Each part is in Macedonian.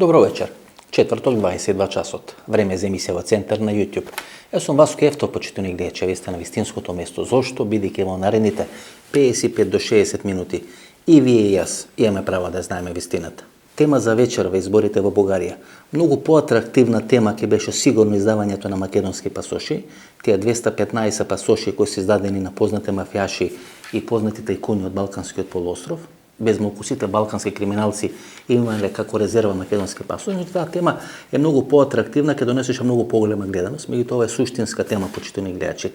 Добро вечер. Четврток, 22 часот. Време за емисија во Центар на YouTube. Јас сум Васко Ефтов, почитувани гледачи, ве сте на вистинското место. Зошто? Бидејќи во наредните 55 до 60 минути и вие и јас имаме право да знаеме вистината. Тема за вечер во изборите во Бугарија. Многу поатрактивна тема ќе беше сигурно издавањето на македонски пасоши. Тие 215 пасоши кои се издадени на познати мафијаши и познати тајкуни од Балканскиот полуостров. Без малку сите балкански криминалци имале како резерва македонски пасоши, но таа тема е многу поатрактивна, ќе донесеше многу поголема гледаност, меѓутоа ова е суштинска тема, почитувани гледачи.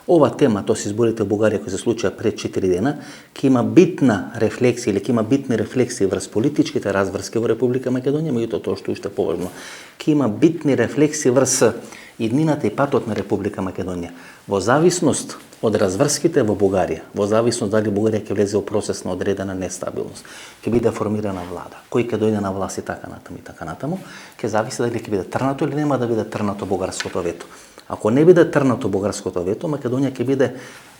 Ова тема, тоа се изборите во Бугарија кои се случија пред 4 дена, ќе има битна рефлексија или ќе има битни рефлексии врз политичките разврски во Република Македонија, меѓутоа тоа што уште поважно, ќе има битни рефлексии врз иднината и патот на Република Македонија. Во зависност од разврските во Бугарија, во зависност дали Бугарија ќе влезе во процес на одредена нестабилност, ќе биде формирана влада, кој ќе дојде на власт и така натаму, ќе зависи дали ќе биде трнато или нема да биде трнато бугарското вето. Ако не биде трнато бугарското вето, Македонија ќе биде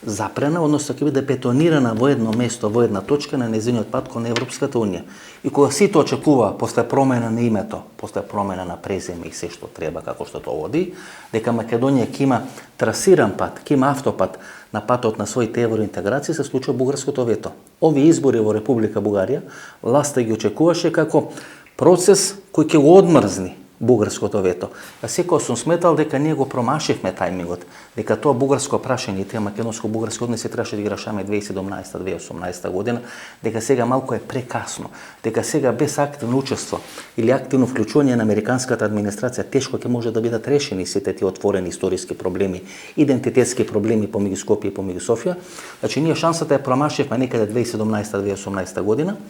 запрена, односно ќе биде бетонирана во едно место, во една точка на нејзиниот пат кон Европската унија. И кога сите очекува после промена на името, после промена на презиме и се што треба како што тоа води, дека Македонија ќе има трасиран пат, ќе има автопат на патот на своите евроинтеграции, се случува бугарското вето. Овие избори во Република Бугарија, власта ги очекуваше како процес кој ќе го одмрзни бугарското вето. А секој сум сметал дека ние го промашивме тајмингот, дека тоа бугарско прашање и тие македонско-бугарски односи требаше да ги решаваме 2017-2018 година, дека сега малку е прекасно, дека сега без активно учество или активно вклучување на американската администрација тешко ќе може да бидат решени сите тие отворени историски проблеми, идентитетски проблеми помеѓу Скопје и помеѓу Софија. Значи ние шансата ја промашивме некаде 2017-2018 година.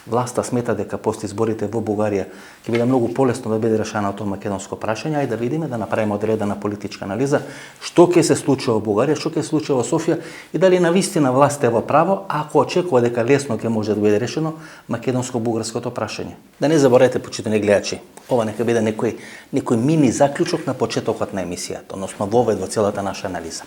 Власта смета дека после изборите во Бугарија ќе биде многу полесно да биде решено тоа македонско прашање, ајде да видиме, да направиме одредена политичка анализа, што ќе се случува во Бугарија, што ќе се случува во Софија и дали навистина власта е во право, ако очекува дека лесно ќе може да биде решено македонско-бугарското прашање. Да не заборавате, почитувани гледачи, ова нека биде некој мини заклучок на почетокот на емисијата, односно вовед во целата наша анализа.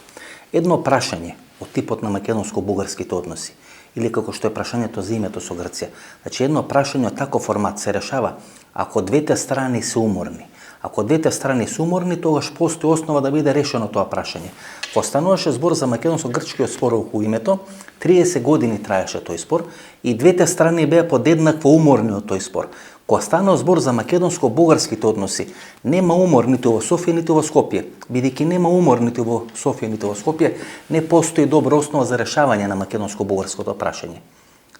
Едно прашање од типот на македонско-бугарските односи или како што е прашањето за името со Грција. Значи едно прашање од таков формат се решава ако двете страни се уморни. Ако двете страни се уморни, тогаш постои основа да биде решено тоа прашање. Постануваше збор за македонско-грчкиот спор околу името, 30 години траеше тој спор и двете страни беа подеднакво уморни од тој спор. Кога станува збор за македонско-бугарските односи, нема умор ниту во Софија, ниту во Скопје. Бидејќи нема умор ниту во Софија, ниту во Скопје, не постои добра основа за решавање на македонско-бугарското прашање.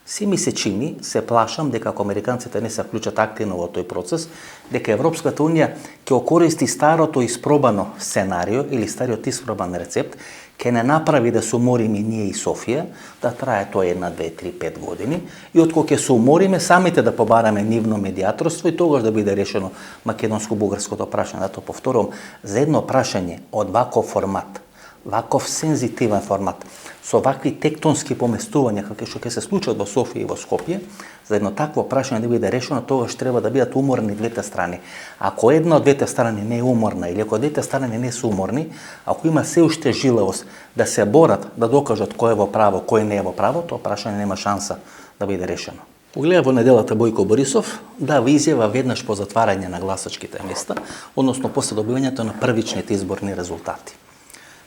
Си ми се чини, се плашам дека ако американците не се вклучат активно во тој процес, дека Европската унија ќе окористи старото испробано сценарио или стариот испробан рецепт, ќе не направи да се умориме ние и Софија, да трае тоа 1, 2, 3, 5 години и откога ќе се умориме самите да побараме нивно медиаторство и тогаш да биде решено македонско-бугарското прашање. Да тоа повторувам, за едно прашање од ваков формат, ваков сензитивен формат, со вакви тектонски поместувања како што ќе се случат во Софија и во Скопје, за едно такво прашање да биде решено, тогаш треба да бидат уморни двете страни. Ако една од двете страни не е уморна или ако двете страни не се уморни, ако има се уште жилавост да се борат, да докажат кој е во право, кој не е во право, тоа прашање нема шанса да биде решено. Погледа во неделата Бојко Борисов дава изјава веднаш по затварање на гласачките места, односно после добивањето на првичните изборни резултати.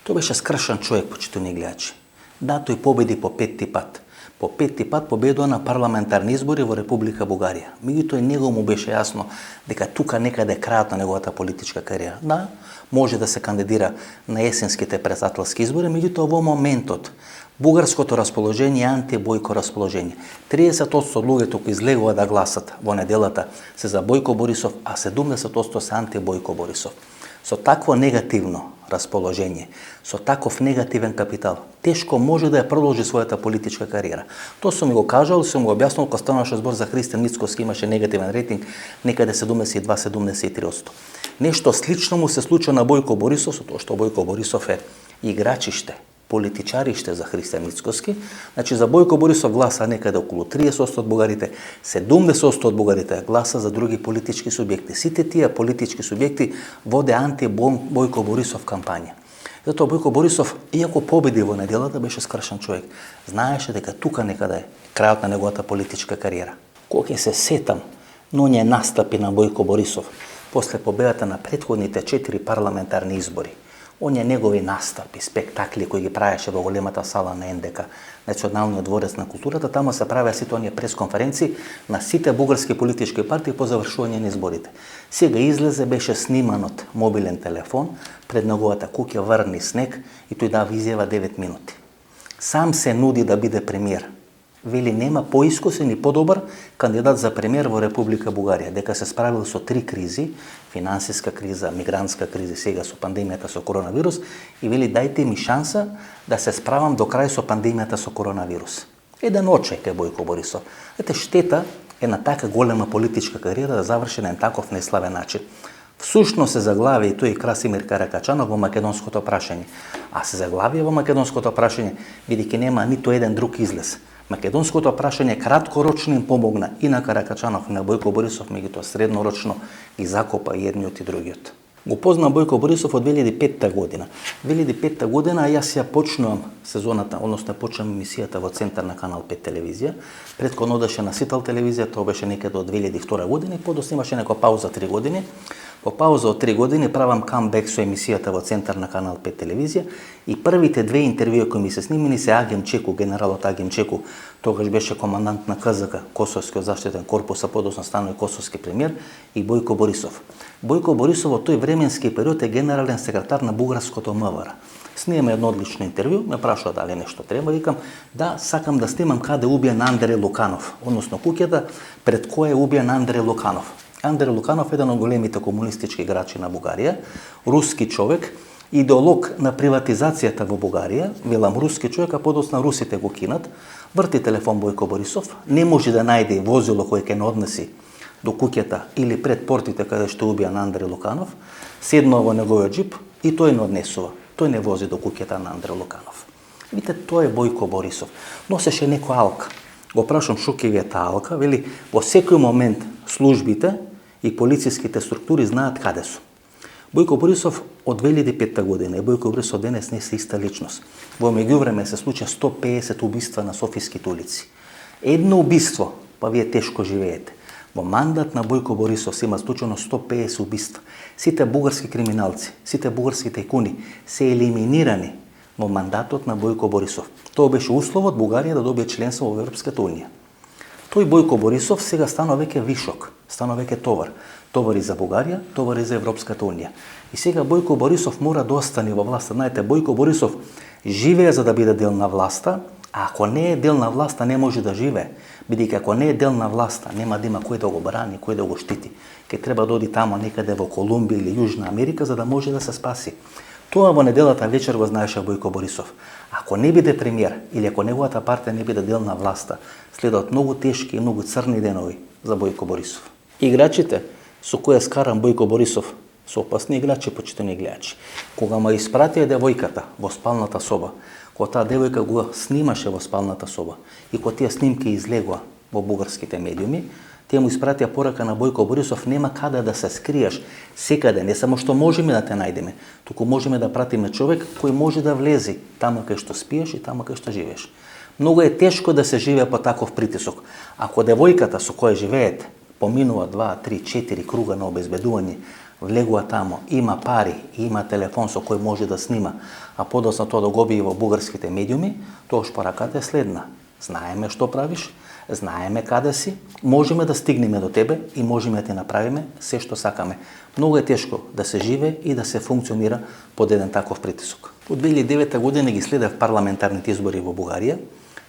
Тој беше скршен човек, почитувани гледачи. Да, тој победи по 5-ти пат. По 5-ти пат победува на парламентарни избори во Република Бугарија. Меѓутоа него му беше јасно дека тука некаде е крајот на неговата политичка кариера. Да, може да се кандидира на есенските председателски избори, меѓутоа во моментот бугарското расположение е анти-Бојко расположение. 30% од луѓето кои излегува да гласат во неделата се за Бојко Борисов, а 70% се анти-Бојко Борисов. Со такво негативно расположение, со таков негативен капитал, тешко може да ја продолжи својата политичка кариера. Тоа сум го кажал, сум го објаснил кога стануваше збор за Христијан Мицкоски, имаше негативен рейтинг, некаде 72-73%. Нешто слично му се случи на Бојко Борисов, со тоа што Бојко Борисов е играчиште, политичариште за Христијан Мицкоски. Значи за Бојко Борисов гласа некаде околу 30% од бугарите, 70% од бугарите гласа за други политички субјекти. Сите тие политички субјекти воде анти-Бојко Борисов кампања. Затоа Бојко Борисов, иако победи во неделата, беше скршен човек. Знаеше дека тука некаде е крајот на неговата политичка кариера. Кога ќе се сетам но оние настапи на Бојко Борисов после победата на претходните 4 парламентарни избори, оние негови настапи, спектакли кои ги правеше во големата сала на НДК, Националниот дворец на културата, таму се правеа сите оние пресконференции на сите бугарски политички партии по завршување на изборите. Сега излезе, беше сниман од мобилен телефон пред неговата куќа врни снег и тој дава изјава 9 минути. Сам се нуди да биде премиер. Вели нема поискусен и подобар кандидат за премиер во Република Бугарија, дека се справил со 3 кризи, финансиска криза, мигрантска криза, сега со пандемијата со коронавирус, и вели дајте ми шанса да се справам до крај со пандемијата со коронавирус. Еден очај кај Бојко Борисов. Ете, штета е на така голема политичка кариера да заврши на таков неславен начин. Всушност се заглави и тој Красимир Каракачанов во македонското прашање. А се заглави во македонското прашање, бидејќи нема ниту еден друг излез. Македонското прашање краткорочно им помогна и на Каракачанов и на Бојко Борисов, меѓутоа среднорочно ги закопа и едниот и другиот. Го познам Бојко Борисов од 2005 година. 2005 година јас ја почнувам сезоната, односно почнувам емисијата во Центар на Канал 5 телевизија. Претходно одеше на Сител телевизија, тоа беше некаде од 2002 година и подоцна имаше некоја пауза 3 години. По пауза од 3 години правам камбек со емисијата во Центар на Канал 5 телевизија и првите 2 интервјуи кои ми се снимени се Агем Чеку, генералот Агем Чеку, тогаш беше командант на КЗК, Косовскиот заштитен корпус, а подоцна станува косовски премиер, и Бојко Борисов. Бојко Борисов во тој временски период е генерален секретар на бугарското МВР. Снимаме едно одлично интервју, ме прашува дали нешто треба, викам да, сакам да снимам каде убиен Андре Луканов, односно куќата пред која е убиен Андре Луканов. Андре Луканов е еден од големите комунистички играчи на Бугарија, руски човек, идеолог на приватизацијата во Бугарија, велам руски човек, а подоцна русите го кинат, врти телефон Бојко Борисов, не може да најде возило кој ќе не однеси до куќата или пред портите каде што убија на Андре Луканов, седнува во неговиот джип и тој не однесува. Тој не вози до куќата на Андре Луканов. Видите, тој е Бојко Борисов. Носеше некоја алка. Го прашам шо ќе ви е таа алка, вели во секој момент службите и полициските структури знаат каде су. Бојко Борисов од 2005 година и Бојко Борисов денес не се иста личност. Во меѓувреме се случи 150 убиства на софиските улици. Едно убиство, па вие тешко живеете. Во мандат на Бојко Борисов се има случено 150 убиства. Сите бугарски криминалци, сите бугарски тајкуни се елиминирани во мандатот на Бојко Борисов. Тоа беше условот Бугарија да добие членство во Европската унија. Тој Бојко Борисов сега станува веќе вишок, станува веќе товар. Товари за Бугарија, товари за Европската унија. И сега Бојко Борисов мора да остане во власта. Знаете, Бојко Борисов живее за да биде дел на власта, а ако не е дел на власта не може да живее. Бидејќи ако не е дел на власта, нема да има кој да го брани, кој да го штити. Ке треба да оди тамо некаде во Колумбија или Јужна Америка за да може да се спаси. Тоа во неделата вечер го знаеше Бојко Борисов. Ако не биде премиер или ако неговата партија не биде дел на власта, следат многу тешки и многу црни денови за Бојко Борисов. Играчите со кои е скаран Бојко Борисов се опасни играчи, почитани гледачи. Кога ма испратија девојката во спалната соба, кога таа девојка го снимаше во спалната соба и кога тие снимки излегоа во бугарските медиуми, тие му испратија порака на Бојко Борисов: нема каде да се скриеш, секаде, не само што можеме да те најдеме, туку можеме да пратиме човек кој може да влези таму кај што спиеш и таму кај што живееш. Многу е тешко да се живее под таков притисок. Ако девојката со која живеете поминува 2, 3, 4 круга на обезбедување, влегува тамо, има пари и има телефон со кој може да снима, а подоцна тоа да го објави во бугарските медиуми, тогаш пораката е следна: знаеме што правиш, знаеме каде си, можеме да стигнеме до тебе и можеме да ти направиме се што сакаме. Многу е тешко да се живе и да се функционира под еден таков притисок. Од 2009 година ги следев парламентарните избори во Бугарија.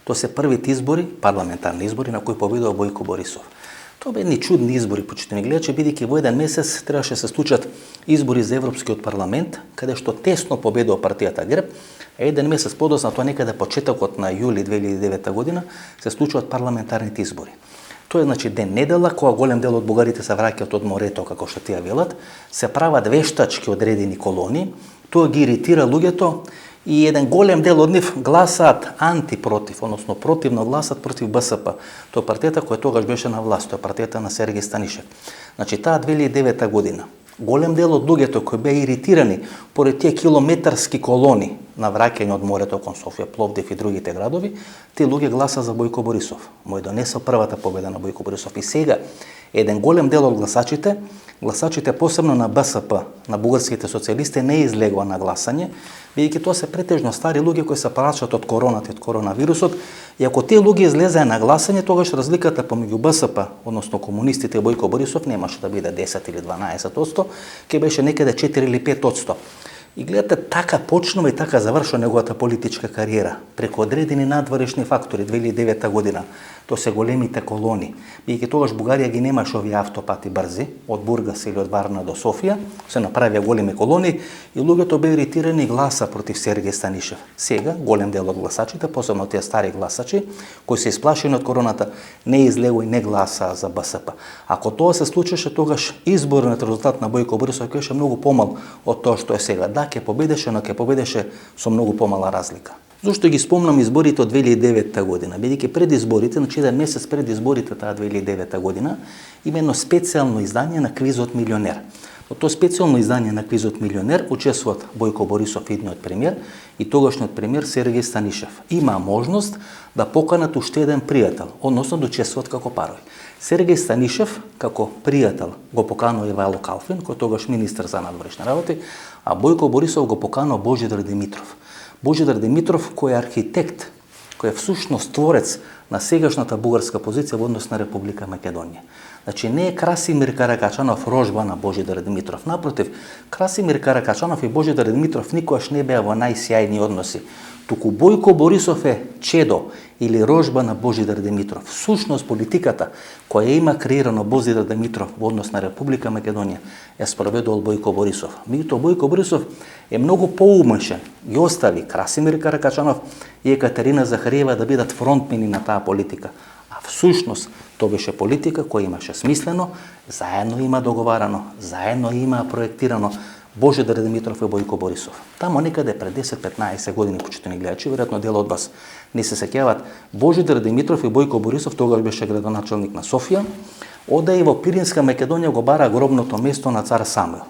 Тоа се првите избори, парламентарни избори, на кои победува Бојко Борисов. Тоа бе едни чудни избори, почитани гледачи, бидејќи во еден месец требаше се случат избори за Европскиот парламент, каде што тесно победува партијата ГЕРБ, а еден месец подоцна, тоа некаде почетокот на јули 2009 година, се случуваат парламентарните избори. Тоа е значи ден недела, кога голем дел од бугарите се враќаат од морето, како што тие велат, се прават вештачки одредени колони, тоа ги иритира луѓето и еден голем дел од нив гласаат антипротив, односно противно гласат против БСП. Тоа партијата која тогаш беше на власт, тоа партијата на Сергеј Станишев. Значи таа 2009 година голем дел од луѓето кои беа иритирани поред тие километарски колони на враќање од морето кон Софија, Пловдив и другите градови, тие луѓе гласа за Бојко Борисов. Мој донесо првата победа на Бојко Борисов. И сега, еден голем дел од гласачите посебно на БСП, на бугарските социјалисти, не излегува на гласање, бидејќи тоа се претежно стари луѓе кои се плашат од короната и од коронавирусот, и ако тие луѓе излезеа на гласање, тогаш разликата помеѓу БСП, односно комунистите и Бојко Борисов, немаше да биде 10 или 12%, ќе беше некаде 4 или 5%. И гледате, така почнува и така завршува неговата политичка кариера, преку одредени надворешни фактори 2009 година. Тоа се големите колони. Бидејќи тогаш Бугарија ги немаше овие автопати брзи, од Бургас или од Варна до Софија, се направија големи колони и луѓето беа иритирани гласа против Сергеј Станишев. Сега, голем дел од гласачите, посебно тие стари гласачи, кои се исплашени од короната, не излегува и не гласаа за БСП. Ако тоа се случеше, тогаш изборниот резултат на Бојко Борисов ќе беше многу помал од тоа што е сега. Да, ќе победеше, но ќе победеше со многу помала разлика. Зошто ги спомнам изборите од 2009 година? Бидејќи пред изборите, значи еден месец пред изборите таа 2009 година, има едно специјално издание на Квизот Милионер. Во тоа специјално издание на Квизот Милионер учествуваат Бојко Борисов, идниот премиер, и тогашниот премиер Сергеј Станишев. Има можност да поканат уште еден пријател, односно да учествуваат како парови. Сергеј Станишев, како пријател, го поканува Ивајло Калфин, кој тогаш министер за надворешни работи, а Бојко Борисов го поканува Божидар Димитров. Божидар Димитров, кој е архитект, кој е всушност творец на сегашната бугарска позиција во однос на Република Македонија. Значи не е Красимир Каракачанов рожба на Божидар Димитров. Напротив, Красимир Каракачанов и Божидар Димитров никогаш не беа во најсјајни односи. Туку Бојко Борисов е чедо или рожба на Божидар Димитров. Всушност политиката која има креирано Божидар Димитров во однос на Република Македонија е спроведувал Бојко Борисов. Меѓутоа Бојко Борисов е многу поумешен. Ги остави Красимир Каракачанов и Екатерина Захариева да бидат фронтмени на таа политика. А всушност тоа беше политика која имаше смислено, заедно има договарано, заедно има проектирано Божидар Димитров и Бојко Борисов. Тамо некаде пред 10-15 години, почитувани гледачи, веројатно дел од вас не се сеќаваат, Божидар Димитров и Бојко Борисов, тогаш беше градоначалник на Софија, ода и во Пиринска Македонија го бара гробното место на цар Самуил.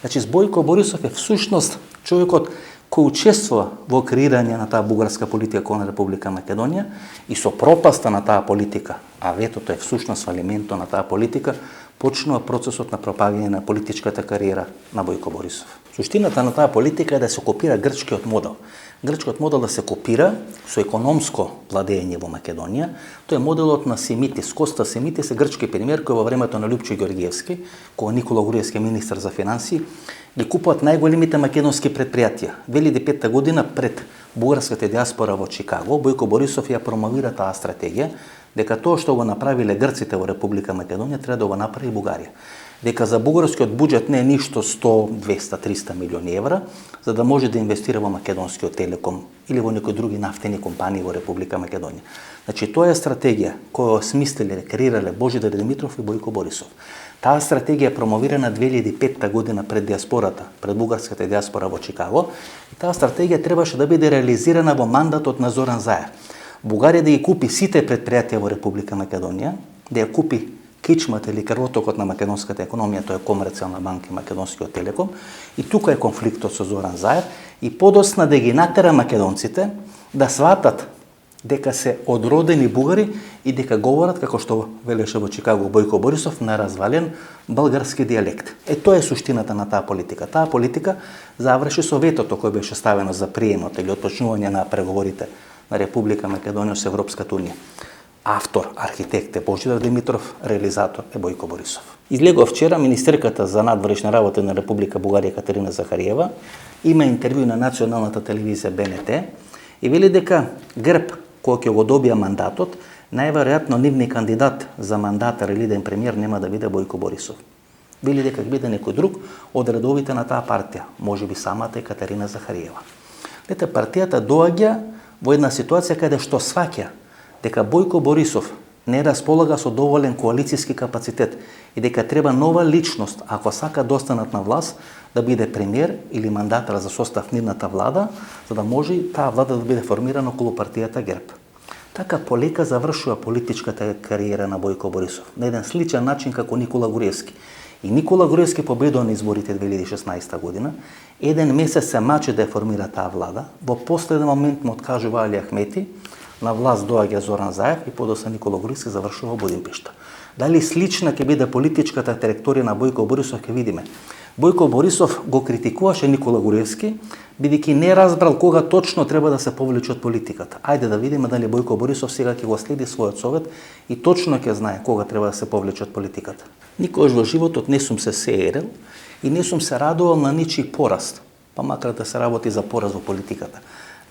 Значи, Бојко Борисов е всушност човекот кој учествува во креирање на таа бугарска политика кон Република Македонија и со пропаста на таа политика, а ветото е всушност фалименто на таа политика, почнува процесот на пропагање на политичката кариера на Бојко Борисов. Суштината на таа политика е да се копира грчкиот модел. Грчкиот модел да се копира со економско владење во Македонија. Тоа е моделот на Семитис. Коста Семитис е грчки премиер кој во времето на Љупчо Ѓорѓиевски, кога Никола Груевски е министер за финансии, ги купуваат најголемите македонски предпријатија. 2005 година пред бугарската диаспора во Чикаго, Бојко Борисов ја промовира таа стратегија, дека тоа што го направиле грците во Република Македонија треба да го направи и Бугарија. Дека за бугарскиот буџет не е ништо 100, 200, 300 милиони евра, за да може да инвестира во македонскиот телеком или во некои други нафтени компании во Република Македонија. Значи, тоа е стратегија која осмислиле, креирале Божидар Димитров и Бојко Борисов. Таа стратегија е промовирана 2005 година пред диаспората, пред бугарската диаспора во Чикаго, и таа стратегија требаше да биде реализирана во мандатот на Зоран Заев. Бугарија да ги купи сите предпријатија во Република Македонија, да ја купи кичмата или крвотокот на македонската економија, тоа е Комерцијална банка и Македонскиот телеком, и тука е конфликтот со Зоран Заев, и подосна да ги натера македонците да сватат дека се одродени бугари и дека говорат, како што велеше во Чикаго Бојко Борисов, на развален български диалект. Тоа е суштината на таа политика. Таа политика заврши со ветото кој беше ставено за приемот или отпочнување на преговорите на Република Македонија со Европската унија. Автор, архитект е Божидар Димитров, реализатор е Бојко Борисов. Излегува вчера министерката за надворешни работи на Република Бугарија Екатерина Захариева, има интервју на националната телевизија БНТ и вели дека ГЕРБ кој ќе го добија мандатот, најверојатно нивни кандидат за мандатар или иден премиер нема да биде Бојко Борисов. Вели дека ќе биде некој друг од редовите на таа партија, можеби самата Екатерина Захариева. Дете, партијата доаѓа во една ситуација каде што сваќа дека Бојко Борисов не располага со доволен коалицијски капацитет и дека треба нова личност, ако сака да останат на власт, да биде премиер или мандатар за состав нивната влада, за да може таа влада да биде формирана околу партијата ГЕРБ. Така полека завршува политичката кариера на Бојко Борисов, на еден сличен начин како Никола Груевски. И Никола Груевски победува на изборите 2016 година. Еден месец се мачи да формира таа влада. Во последен момент му откажува Али Ахмети, на власт доаѓа Зоран Заев и подоцна Никола Груевски завршува во Будимпешта. Дали слична ќе биде политичката траекторија на Бојко Борисов, ќе видиме. Бојко Борисов го критикуваше Никола Груевски, бидејќи не разбрал кога точно треба да се повлече од политиката. Ајде да видиме дали Бојко Борисов сега ќе го следи својот совет и точно ќе знае кога треба да се повлече од политиката. Никогаш во животот не сум се сеерел и не сум се радувал на ничи пораст, па макар да се работи за пораз во политиката.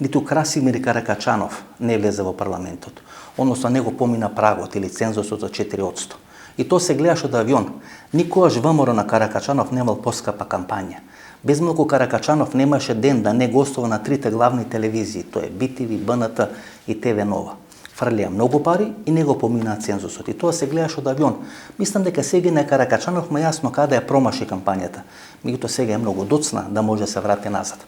Ниту Красимир Каракачанов не влезе во парламентот, односно не го помина прагот или цензусот за 4%. И то се гледаше од авион. Никогаш ВМРО на Каракачанов немал поскапа кампања. Безмалку Каракачанов немаше ден да не гостува на трите главни телевизии, тоа е BTV, БНТ и ТВ Нова. Фрлија многу пари и не го поминаа цензусот. И тоа се гледаше од авион. Мислам дека сега на Каракачанов ма јасно каде ја промаши кампањата. Меѓутоа сега е многу доцна да може да се врати назад.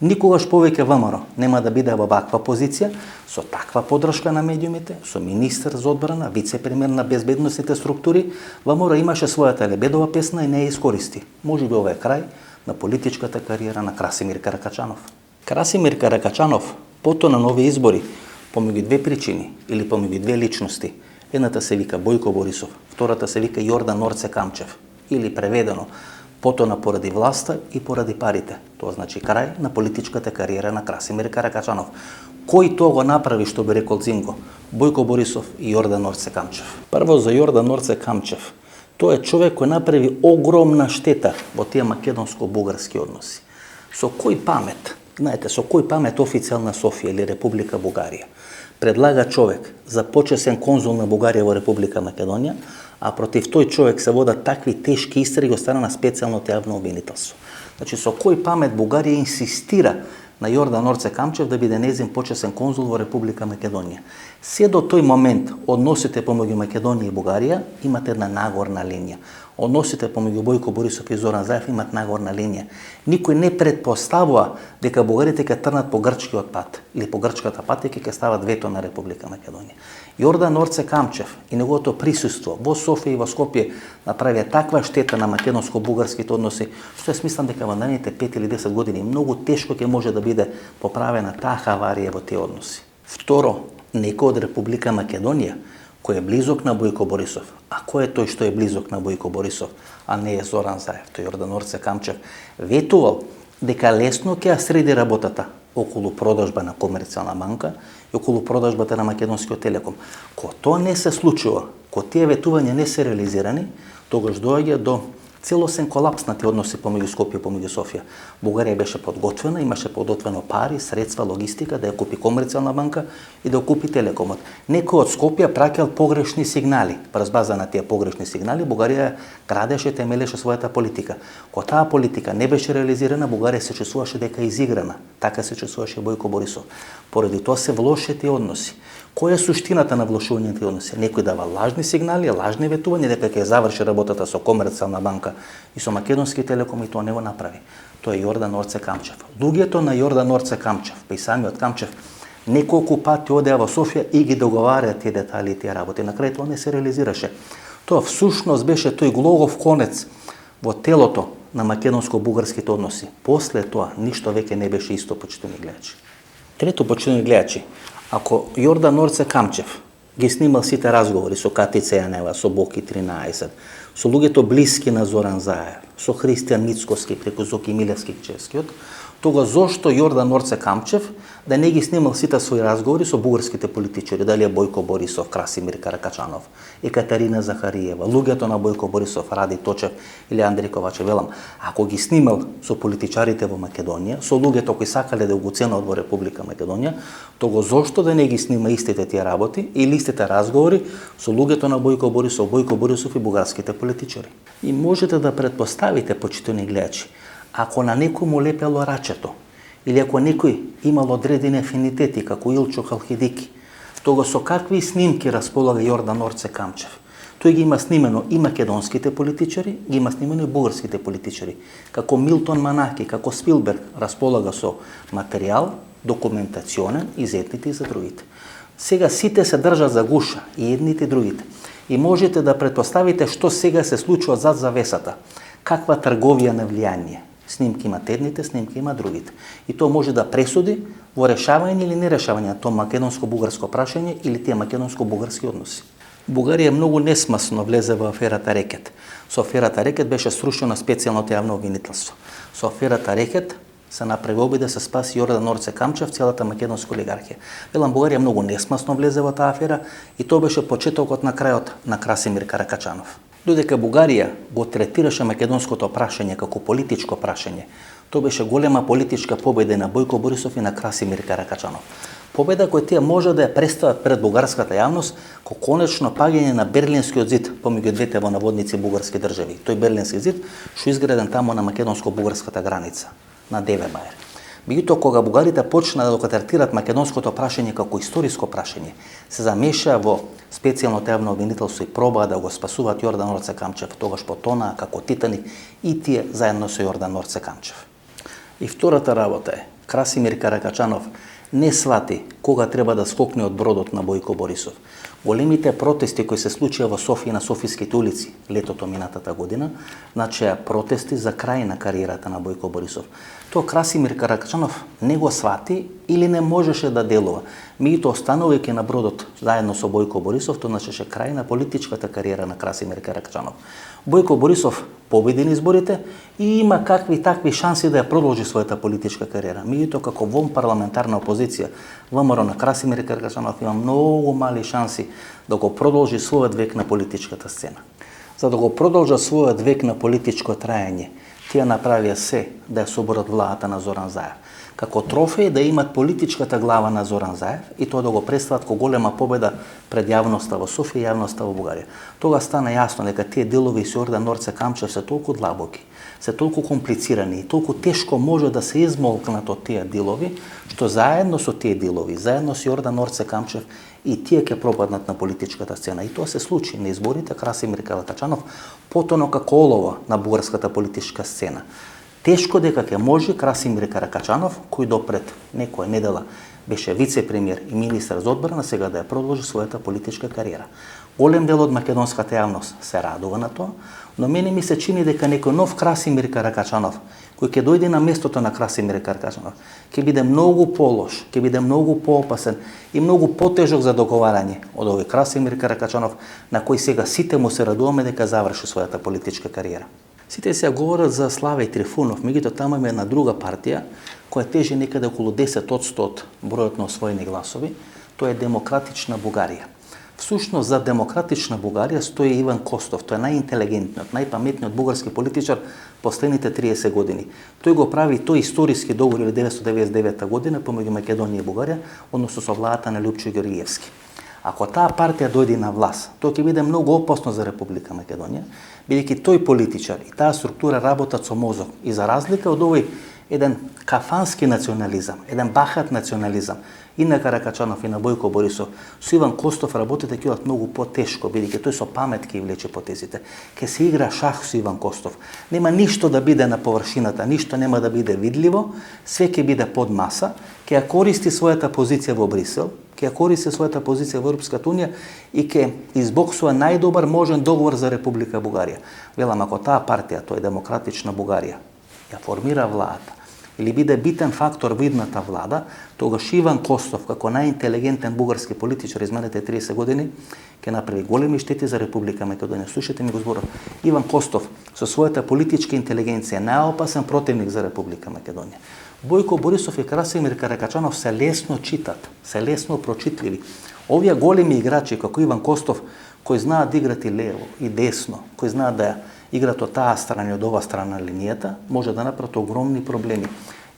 Никогаш повеќе ВМРО нема да биде во ваква позиција, со таква поддршка на медиумите, со министер за одбрана, вице-премиер на безбедносните структури. ВМРО имаше својата лебедова песна и не ја искористи. Можеби ова е крај на политичката кариера на Красимир Каракачанов. Красимир Каракачанов потоа на нови избори помеѓу две причини или помеѓу две личности. Едната се вика Бојко Борисов, втората се вика Јордан Орце Камчев, или преведено потона поради власта и поради парите. Тоа значи крај на политичката кариера на Красимир Каракачанов. Кој тоа го направи, што би рекол Зинго? Бојко Борисов и Јордан Орце Камчев. Прво за Јордан Орце Камчев. Тој е човек кој направи огромна штета во тие македонско-бугарски односи. Со кој памет, знаете, со кој памет официјална Софија или Република Бугарија предлага човек за почесен конзул на Бугарија во Република Македонија, а против тој човек се водат такви тешки истраги од страна на специјалното јавно обвинителство. Значи, со кој памет Бугарија инсистира на Јордан Орце Камчев да биде нејзин почесен конзул во Република Македонија. Се до тој момент односите помеѓу Македонија и Бугарија имат една нагорна линија. Односите помеѓу Бојко Борисов и Зоран Заев имат нагорна линија. Никој не предпоставува дека бугарите ќе трнат по грчкиот пат или по грчката патека ќе стават вето на Република Македонија. Јордан Орце Камчев и неговото присуство во Софија и во Скопје направија таква штета на македонско-бугарските односи, што ја смислам дека во наредните 5 или 10 години многу тешко ќе може да биде поправена таа хаварија во тие односи. Второ, некој од Република Македонија кој е близок на Бојко Борисов, а кој е тој што е близок на Бојко Борисов, а не е Зоран Заев, тој Јордан Орце Камчев, ветувал дека лесно ќе ја среди работата околу продажба на Комерцијална банка и околу продажбата на Македонскиот телеком. Кога тоа не се случува, кога тие ветувања не се реализирани, тогаш доаѓа до целосен колапс на тие односи помеѓу Скопје и помеѓу Софија. Бугарија беше подготвена, имаше подготвено пари, средства, логистика да ја купи Комерцијална банка и да ја купи Телекомот. Некој од Скопје праќал погрешни сигнали. Врз база на тие погрешни сигнали Бугарија градеше, темелеше својата политика. Кога таа политика не беше реализирана, Бугарија се чувствуваше дека е изиграна. Така се чувствуваше Бојко Борисов. Поради тоа се влоши тие односи. Која е суштината на влошување на тие односи? Некој дава лажни сигнали, лажни ветувања дека ќе заврши работата со Комерцијална банка и со Македонски телеком, и тоа не го направи. Тоа е Јордан Орце Камчев. Луѓето на Јордан Орце Камчев, па и самиот Камчев, неколку пати одеа во Софија и ги договараа тие детали и тие работи. На крај тоа не се реализираше. Тоа всушност беше тој глогов конец во телото на македонско-бугарските односи. После тоа ништо веќе не беше исто, почитувани гледачи. Трето, почитувани гледачи, ако Јордан Орце Камчев ги снимал сите разговори со Катица Јанева, со Боки 13, со луѓето блиски на Зоран Заев, со Христијан Мицкоски преку Зоки Милевски Чевскиот, тога зошто Јордан Орце Камчев да не ги снимал сите своји разговори со бугарските политичари, дали е Бојко Борисов, Красимир Каракачанов, Екатерина Захариева, луѓето на Бојко Борисов, Ради Точев или Андреј Ковачев, велам, ако ги снимал со политичарите во Македонија, со луѓето кои сакале да го ценат во Република Македонија, тога зошто да не ги снима истите тие работи или истите разговори со луѓето на Бојко Борисов и бугарските политичари. И можете да предпоставите, почитувани гледачи, ако на некој му лепело рачето, или ако некој имал одредени афинитети, како Илчо Халхидики, тога со какви снимки располага Јордан Орце Камчев? Тој ги има снимено и македонските политичари, ги има снимено и бугарските политичари. Како Милтон Манаки, како Спилберг располага со материјал, документационен и за едните и за другите. Сега сите се држат за гуша, и едните и другите. И можете да претпоставите што сега се случува зад завесата. Каква трговија на влијание. Снимки имат едните, снимки има другите. И тоа може да пресуди во решавање или не решавање на тоа македонско-бугарско прашање или тие македонско-бугарски односи. Бугарија многу несмасно влезе во аферата Рекет. Со аферата Рекет беше срушено специјалното јавно обвинителство. Со аферата Рекет се направи обид да се спаси Јордан Орце Камчев, целата македонска олигархија. Велам, Бугарија многу несмасно влезе во таа афера и тоа беше почетокот на крајот на Красимир Каракачанов. Додека Бугарија го третираше македонското прашање како политичко прашање, тоа беше голема политичка победа на Бојко Борисов и на Красимир Каракачанов. Победа која тие може да ја представат пред бугарската јавност како конечно паѓање на Берлинскиот зид помеѓу двете во наводници бугарски држави. Тој Берлински зид што изграден тамо на македонско-бугарската граница, на Девебаер. Меѓутоа, кога бугарите почна да го третират македонското прашање како историско прашање, се замеша во специјалното јавно обвинителство и пробаа да го спасуваат Јордан Орце Камчев, тогаш потонаа како Титаник и тие заедно со Јордан Орце Камчев. И втората работа е, Красимир Каракачанов не свати кога треба да скокне од бродот на Бојко Борисов. Големите протести кои се случија во Софија на Софиските улици летото минатата година, значи протести за крај на кариерата на Бојко Борисов. Тоа Красимир Каракачанов не го свати или не можеше да делува. Меѓутоа, останувајќи на бродот заедно со Бојко Борисов, тоа значеше крај на политичката кариера на Красимир Каракачанов. Бојко Борисов победи на изборите и има какви такви шанси да ја продолжи својата политичка кариера. Меѓутоа, како во парламентарна опозиција, ВМРО на Красимир Каракачанов има многу мали шанси да го продолжи својот век на политичката сцена. За да го продолжат својот век на политичко траење, тие направија се да ја соборат владата на Зоран Заев. Како трофеј да имат политичката глава на Зоран Заев и тоа да го представат како голема победа пред јавноста во Софија и јавноста во Бугарија. Тога стана јасно дека тие делови со Јордан Орце Камчев се толку длабоки, се толку комплицирани и толку тешко може да се измолкнат од тие делови, што заедно со тие делови, заедно со Јордан Орце Камчев и тие ќе пропаднат на политичката сцена. И тоа се случи на изборите. Красимир Каракачанов потоно како олова на бугарската политичка сцена. Тешко дека ќе може Красимир Каракачанов, кој допред некоја недела беше вице-премиер и министар за одбрана, сега да ја продолжи својата политичка кариера. Голем дел од македонската јавност се радува на тоа, но мене ми се чини дека некој нов Красимир Каракачанов, кој ќе дојде на местото на Красимир Каракачанов, ќе биде многу полош, ќе биде многу поопасен и многу потежок за договарање од овој Красимир Каракачанов, на кој сега сите му се радуваме дека заврши својата политичка кариера. Сите сега говорат за Славе Трифунов, меѓутоа таму има една друга партија која тежи некаде околу 10% од бројот на освоени гласови, тоа е Демократична Бугарија. Всушност за Демократична Бугарија стои Иван Костов, тој е најинтелигентниот, најпаметниот бугарски политичар последните 30 години. Тој го прави тој историски договор 1999 година помеѓу Македонија и Бугарија, односно со владата на Љупчо Ѓоргиевски. Ако таа партија дојде на власт, тоа ќе биде многу опасно за Република Македонија, бидејќи тој политичар и таа структура работат со мозок и за разлика од овој еден кафански национализам, еден бахат национализам и на Каракачанов и на Бојко Борисов, со Иван Костов работите ќе бидат многу потешко, бидејќи тој со памет ќе влече потезите. Ќе се игра шах со Иван Костов. Нема ништо да биде на површината, ништо нема да биде видливо, све ќе биде под маса, ќе ја користи својата позиција во Брисел, ќе ја користи својата позиција во Европската унија и ќе избоксува најдобар можен договор за Република Бугарија. Велам, ако таа партија, тоа е Демократична Бугарија, ја формира владата или биде битен фактор во идната влада, тогаш Иван Костов, како најинтелигентен бугарски политичар изминалите 30 години, ќе направи големи штети за Република Македонија. Слушате ми го зборот. Иван Костов со својата политичка интелигенција најопасен противник за Република Македонија. Бојко Борисов и Красимир Каракачанов се лесно читат, се лесно прочитливи. Овие големи играчи како Иван Костов, кои знаат да играт и лево и десно, кои знаат да играт од таа страна и од ова страна линијата, може да направат огромни проблеми.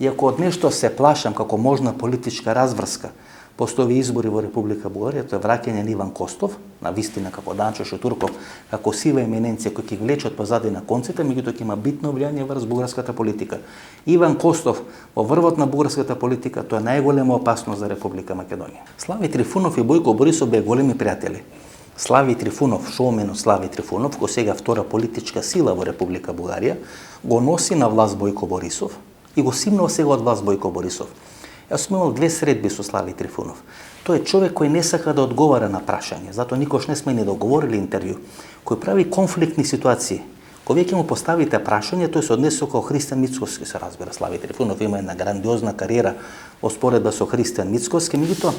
И ако од нешто се плашам како можна политичка разврска после овие избори во Република Бугарија, тоа е враќање на Иван Костов, на вистина како Данчо Шутурков, како сива еминенција кој ќе влечат позади на конците, меѓутоа ќе има битно влијание врз бугарската политика. Иван Костов во врвот на бугарската политика, тоа е најголема опасност за Република Македонија. Слави Трифунов и Бојко Борисов беа големи пријатели. Слави Трифунов, шоуменот Слави Трифунов, кој сега втора политичка сила во Република Бугарија, го носи на власт Бојко Борисов и го симнува сега од власт Бојко Борисов. Јас сум имал 2 средби со Слави Трифунов. Тој е човек кој не сака да одговара на прашање, затоа никош не сме ни договорили интервју, кој прави конфликтни ситуации. Кога веќе му поставите прашање, тој се однесе како Христијан Мицкоски, се разбира. Слави Трифунов има една грандиозна кариера во споредба со Христијан Мицкоски, меѓутоа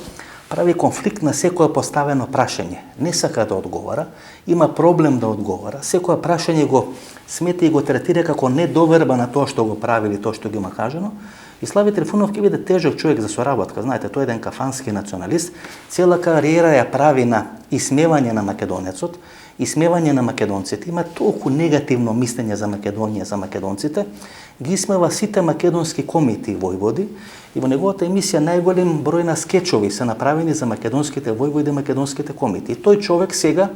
прави конфликт на секое поставено прашање. Не сака да одговара, има проблем да одговара. Секое прашање го смета и го третира како недоверба на тоа што го прави или тоа што ги има кажано. И Слави Трифунов ќе биде тежок човек за соработка. Знаете, тој е еден кафански националист. Цела кариера ја прави на исмевање на македонецот, исмевање на македонците. Има толку негативно мислење за Македонија, за македонците. Ги исмева сите македонски комити војводи и во неговата емисија најголем број на скечови се направени за македонските војводи и македонските комити. И тој човек сега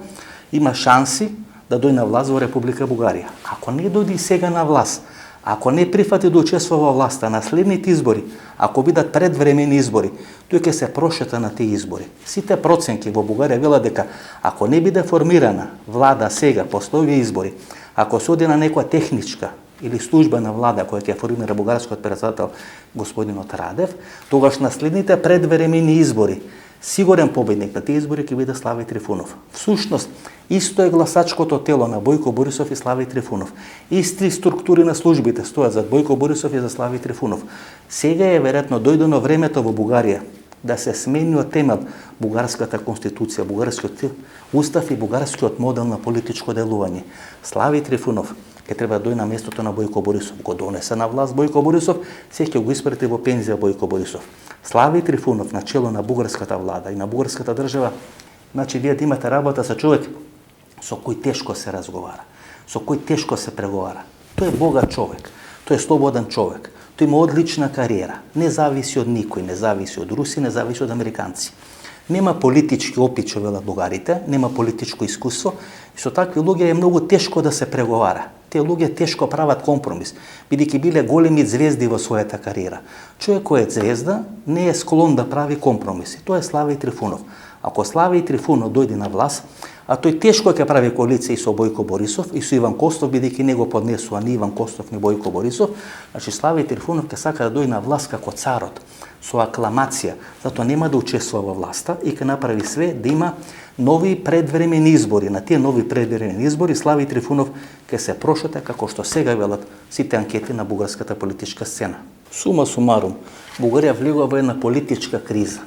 има шанси да дојде на власт во Република Бугарија. Ако не дојде сега на власт, ако не прифати да учествува во власта на следните избори, ако бидат предвремени избори, тој ќе се прошета на тие избори. Сите проценки во Бугарија велат дека ако не биде формирана влада сега после овие избори, ако се оди на некоја техничка или службена влада која ќе формира бугарскиот председател господинот Радев, тогаш на следните предвремени избори сигурен победник на тие избори ќе биде Слави Трифунов. Всушност, исто е гласачкото тело на Бојко Борисов и Слави Трифунов. Исти структури на службите стојат за Бојко Борисов и за Слави Трифунов. Сега е веројатно дојдено времето во Бугарија да се смени од темел бугарската конституција, бугарскиот устав и бугарскиот модел на политичко делување. Слави Трифунов ќе треба да дојде на местото на Бојко Борисов. Го донесе на власт Бојко Борисов, се ќе го испрати во пензија Бојко Борисов. Слави Трифунов на чело на бугарската влада и на бугарската држава, значи вие да имате работа со човек со кој тешко се разговара, со кој тешко се преговара. Тој е богат човек, тој е слободен човек, тој има одлична кариера, не зависи од никој, не зависи од руси, не зависи од американци. Нема политички опит, што велат бугарите, нема политичко искуство и со такви луѓе е многу тешко да се преговара. Тие луѓе тешко прават компромис, бидејќи биле големи звезди во својата кариера. Човек кој е звезда не е склон да прави компромиси. Тоа е Слави Трифунов. Ако Слави Трифунов дојде на власт, а тој тешко ќе прави коалиција и со Бојко Борисов и со Иван Костов, бидејќи не го поднесува ни Иван Костов ни Бојко Борисов, значи Слави Трифунов ќе сака да дојде на власт како царот, со акламација, затоа нема да учествува во власта и ќе направи све да има нови предвремени избори. На тие нови предвремени избори Слави Трифунов ќе се прошета како што сега велат сите анкети на бугарската политичка сцена. Сума сумарум, Бугарија влегува во една политичка криза,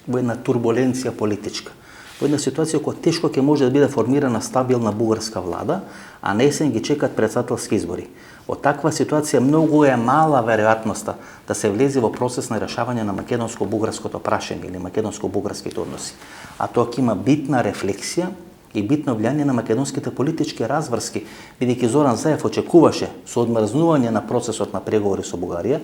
во една турбуленција политичка, во една ситуација која тешко ќе може да биде формирана стабилна бугарска влада, а на есен ги чекат претседателски избори. Во таква ситуација многу е мала веројатноста да се влезе во процес на решавање на македонско-бугарското прашање или македонско-бугарските односи. А тоа ќе има битна рефлексија и битно влијание на македонските политички разврски, бидејќи Зоран Заев очекуваше со одмрзнување на процесот на преговори со Бугарија,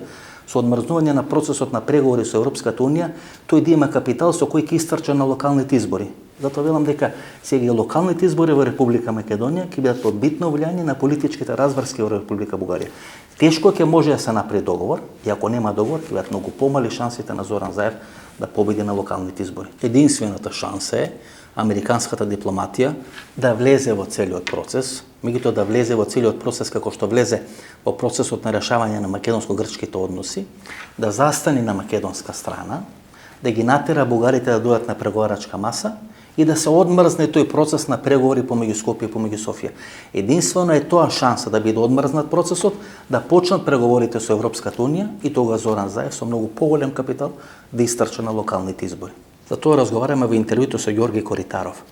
со одмрзнување на процесот на преговори со Европската Унија, тој да има капитал со кој ќе истрча на локалните избори. Затоа велам дека сега и локалните избори во Република Македонија ќе бидат од битно влијание на политичките разврски во Република Бугарија. Тешко ќе може да се направи договор, и ако нема договор, ќе бидат многу помали шансите на Зоран Заев да победи на локалните избори. Единствената шанса е американската дипломатија да влезе во целиот процес, меѓутоа да влезе во целиот процес како што влезе во процесот на решавање на македонско-грчките односи, да застане на македонска страна, да ги натера бугарите да дојдат на преговарачка маса и да се одмрзне тој процес на преговори помеѓу Скопје и помеѓу Софија. Единствено е тоа шанса да биде одмрзнат процесот, да почнат преговорите со Европската Унија и тога Зоран Заев со многу поголем капитал да истрча на локалните избори. За тоа разговараме во интервјуто со Ѓорги Коритаров.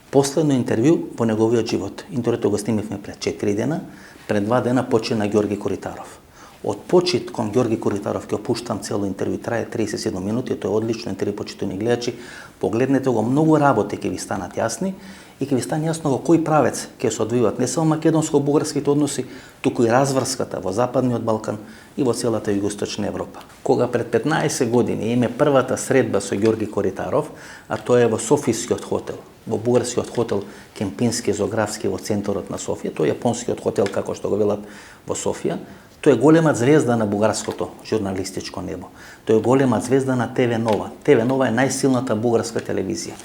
Последно интервју во неговиот живот. Интервјуто го снимивме пред 4 дена, пред 2 дена почина Ѓорги Коритаров. Од почит кон Ѓорги Коритаров ќе опуштам цело интервју, трае 37 минути, тоа е одлично интервју, почитувани гледачи. Погледнете го, многу работи ќе ви станат јасни и ќе ви стане јасно во кој правец ќе се одвиваат не само македонско-бугарските односи, туку и разврската во Западниот Балкан и во целата Југоисточна Европа. Кога пред 15 години име првата средба со Ѓорги Коритаров, а тоа е во Софискиот хотел, во бугарскиот хотел Кемпински Зографски во центарот на Софија, тоа е јапонскиот хотел како што го велат во Софија. Тој е голема звезда на бугарското журналистичко небо. Тој е голема звезда на ТВ Нова. ТВ Нова е најсилната бугарска телевизија.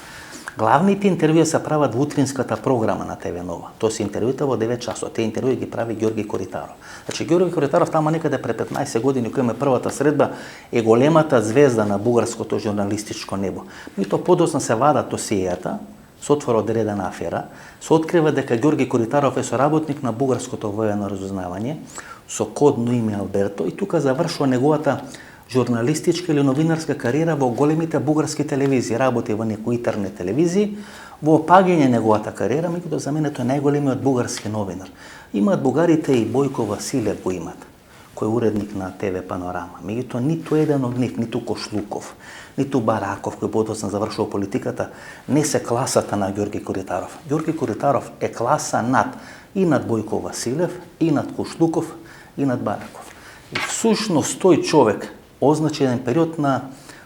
Главните интервјуи се прават во утринската програма на ТВ Нова. Тоа се интервјута во 9 часот. Те интервјуи ги прави Ѓорги Коритаров. Значи Ѓорги Коритаров тама некаде пред 15 години кој има првата средба е големата звезда на бугарското журналистичко небо. Меѓутоа подоцна се вада досијата, се отвора одредена афера, се открива дека Ѓорги Коритаров е соработник на бугарското воено разузнавање со кодно име Алберто и тука завршува неговата журналистичка или новинарска кариера во големите бугарски телевизии, работи во некои интернет телевизии, во опаѓање неговата кариера, меѓутоа за мене тој е најголемиот бугарски новинар. Имаат бугарите и Бојко Василев го имат, кој е уредник на ТВ Панорама. Меѓутоа ниту еден од нив, ниту Кошлуков, ниту Бараков, кој подоцна завршува политиката, не се класата на Ѓорги Коритаров. Ѓорги Коритаров е класа над и над Бојко Василев, и над Кошлуков, и над Бараков. И всушност тој човек означи еден период на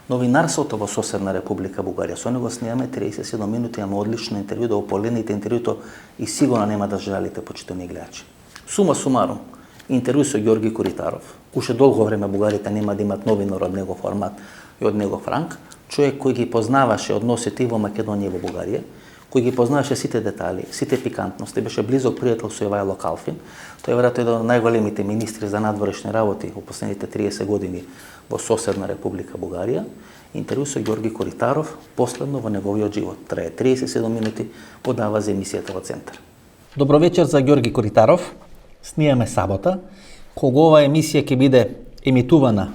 новинарството во соседна Република Бугарија. Со него снимаме 37 минути, имаме одлично интервју, да го погледнете интервјуто и сигурно нема да жалите, почитувани гледачи. Сума сумарум, интервју со Ѓорги Коритаров. Уште долго време бугарите нема да имат новинар од него формат и од него ранг, човек кој ги познаваше односите и во Македонија и во Бугарија, кој ги познаваше сите детали, сите пикантности, беше близок пријател со Ивајло Калфин. Тој е веројатно еден од најголемите министри за надворешни работи во последните 30 години во соседна Република Бугарија. Интервју со Ѓорги Коритаров, последно во неговиот живот. Трае 37 минути, подава за емисијата во Центар. Добро вечер за Ѓорги Коритаров. Снимаме сабота, кога оваа емисија ќе биде емитувана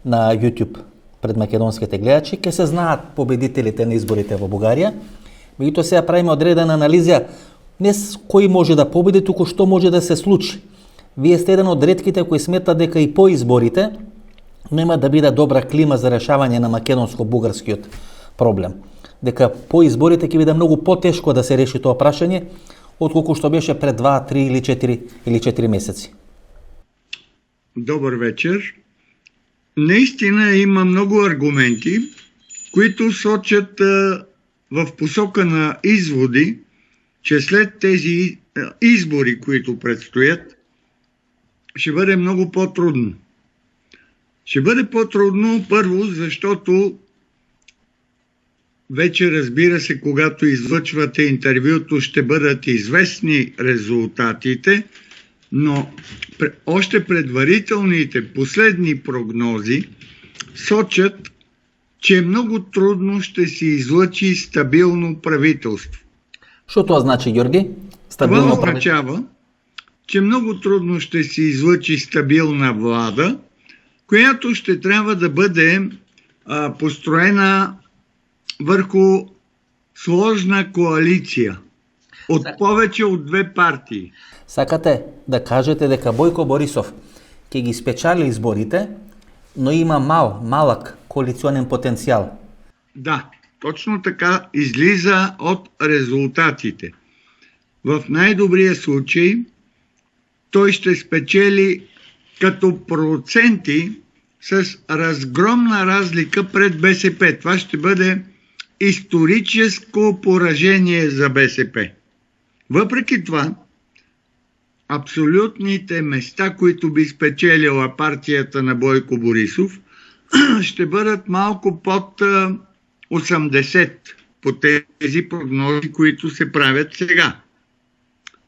на YouTube пред македонските гледачи, ќе се знаат победителите на изборите во Бугарија. Меѓутоа сега правиме одредена анализа не кој може да победи, туку што може да се случи. Вие сте еден од ретките кои сметат дека и по изборите нема да биде добра клима за решавање на македонско-бугарскиот проблем. Дека по изборите ќе биде многу потешко да се реши тоа прашање, отколку што беше пред 2, 3 или 4 месеци. Добър вечер. Наистина има много аргументи, които сочат в посока на изводи, че след тези избори, които предстоят, ще бъде много по-трудно. Ще бъде по-трудно първо, защото вече, разбира се, когато излъчвате интервюто, ще бъдат известни резултатите, но още предварителните последни прогнози сочат, че много трудно ще се излъчи стабилно правителство. Што тоа значи, Ѓорги? Това означава, че много трудно ще се излъчи стабилна влада, която ще трябва да бъде построена върху сложна коалиция от повече от две партии. Сакате да кажете дека Бојко Борисов ќе ги спечали изборите, но има малък коалиционен потенцијал. Да, точно така излиза от резултатите. В най-добрия случай той ще спечели като проценти с разгромна разлика пред БСП. Това ще бъде историческо поражение за БСП. Въпреки това, абсолютните места, които би спечелила партията на Бойко Борисов, ще бъдат малко под 80 по тези прогнози, които се правят сега.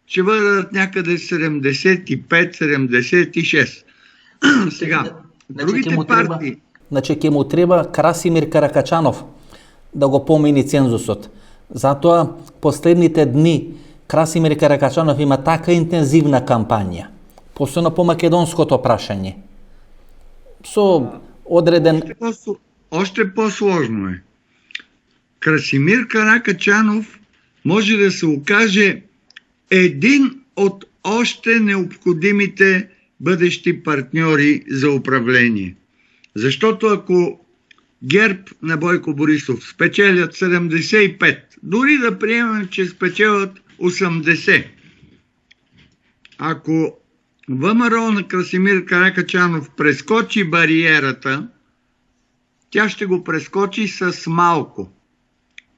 Ще бъдат някъде 75-76. Сега, другите партии... Значи ќе му треба Красимир Каракачанов да го помени цензусот. Затоа последните дни Красимир Каракачанов има така интензивна кампања, посебно по македонското прашање. Со одреден... Още по-сложно е. Красимир Каракачанов може да се окаже един от още необходимите бъдещи партньори за управление. Защото ако ГЕРБ на Бойко Борисов спечелят 75, дори да приемем, че спечелят 80, ако ВМРО на Красимир Каракачанов прескочи бариерата, тя ще го прескочи с малко,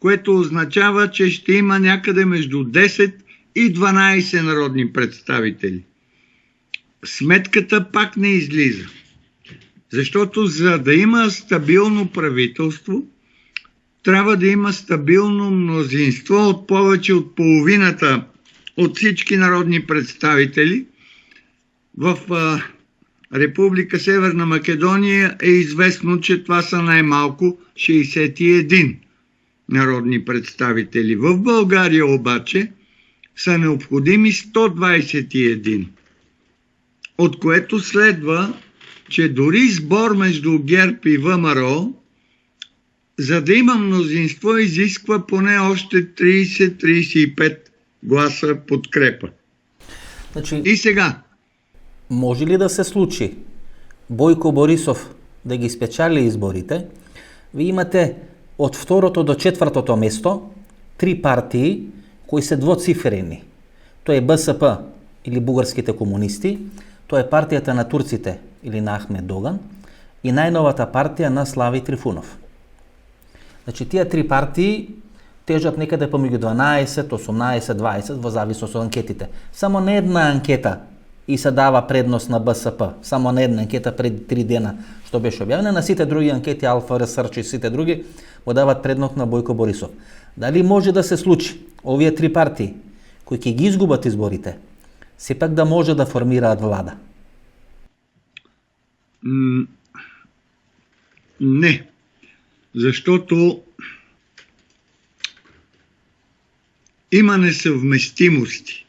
което означава, че ще има някъде между 10 и 12 народни представители. Сметката пак не излиза. Защото за да има стабилно правителство, трябва да има стабилно мнозинство от повече от половината от всички народни представители. В Република Северна Македония е известно, че това са най-малко 61 народни представители. В България обаче са необходими 121, от което следва, че дори сбор между ГЕРБ и ВМРО, за да има мнозинство, изисква поне още 30-35 гласа подкрепа. Значи, И сега, може ли да се случи Бойко Борисов да ги спечали изборите? Вие имате от второто до четвъртото место 3 партии, кои са двоцифрени. То е БСП или българските комунисти, то е партията на турците или на Ахмед Доган и най-новата партия на Слави Трифунов. Значи тия 3 партии тежат некъде помежду 12, 18, 20, в зависимост от анкетите. Само не една анкета и се дава предност на БСП. Само не една анкета преди 3 дена, що беше обявена. На сите други анкети, Алфа Ресърч и сите други, му дават предност на Бойко Борисов. Дали може да се случи овие 3 партии, кои ќе ги изгубят изборите, сепак да може да формираат влада? Не. Защото има несъвместимости.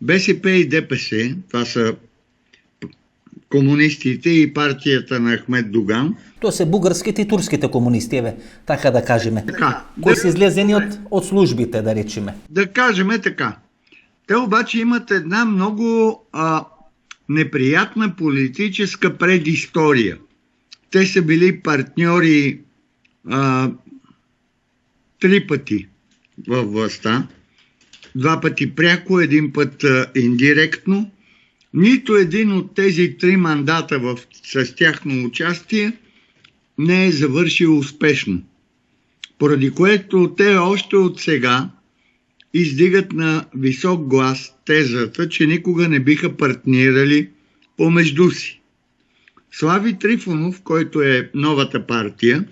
БСП и ДПС, това са комунистите и партията на Ахмед Доган. То са българските и турските комунисти, така да кажем. Така. Кои са излезени от службите, да речеме. Да кажем така. Те обаче имат една много неприятна политическа предистория. Те са били партньори 3 пъти във властта. 2 пъти пряко, 1 път индиректно. Нито един от тези 3 мандата с тяхно участие не е завършил успешно. Поради което те още от сега издигат на висок глас тезата, че никога не биха партнирали помежду си. Слави Трифунов, който е новата партия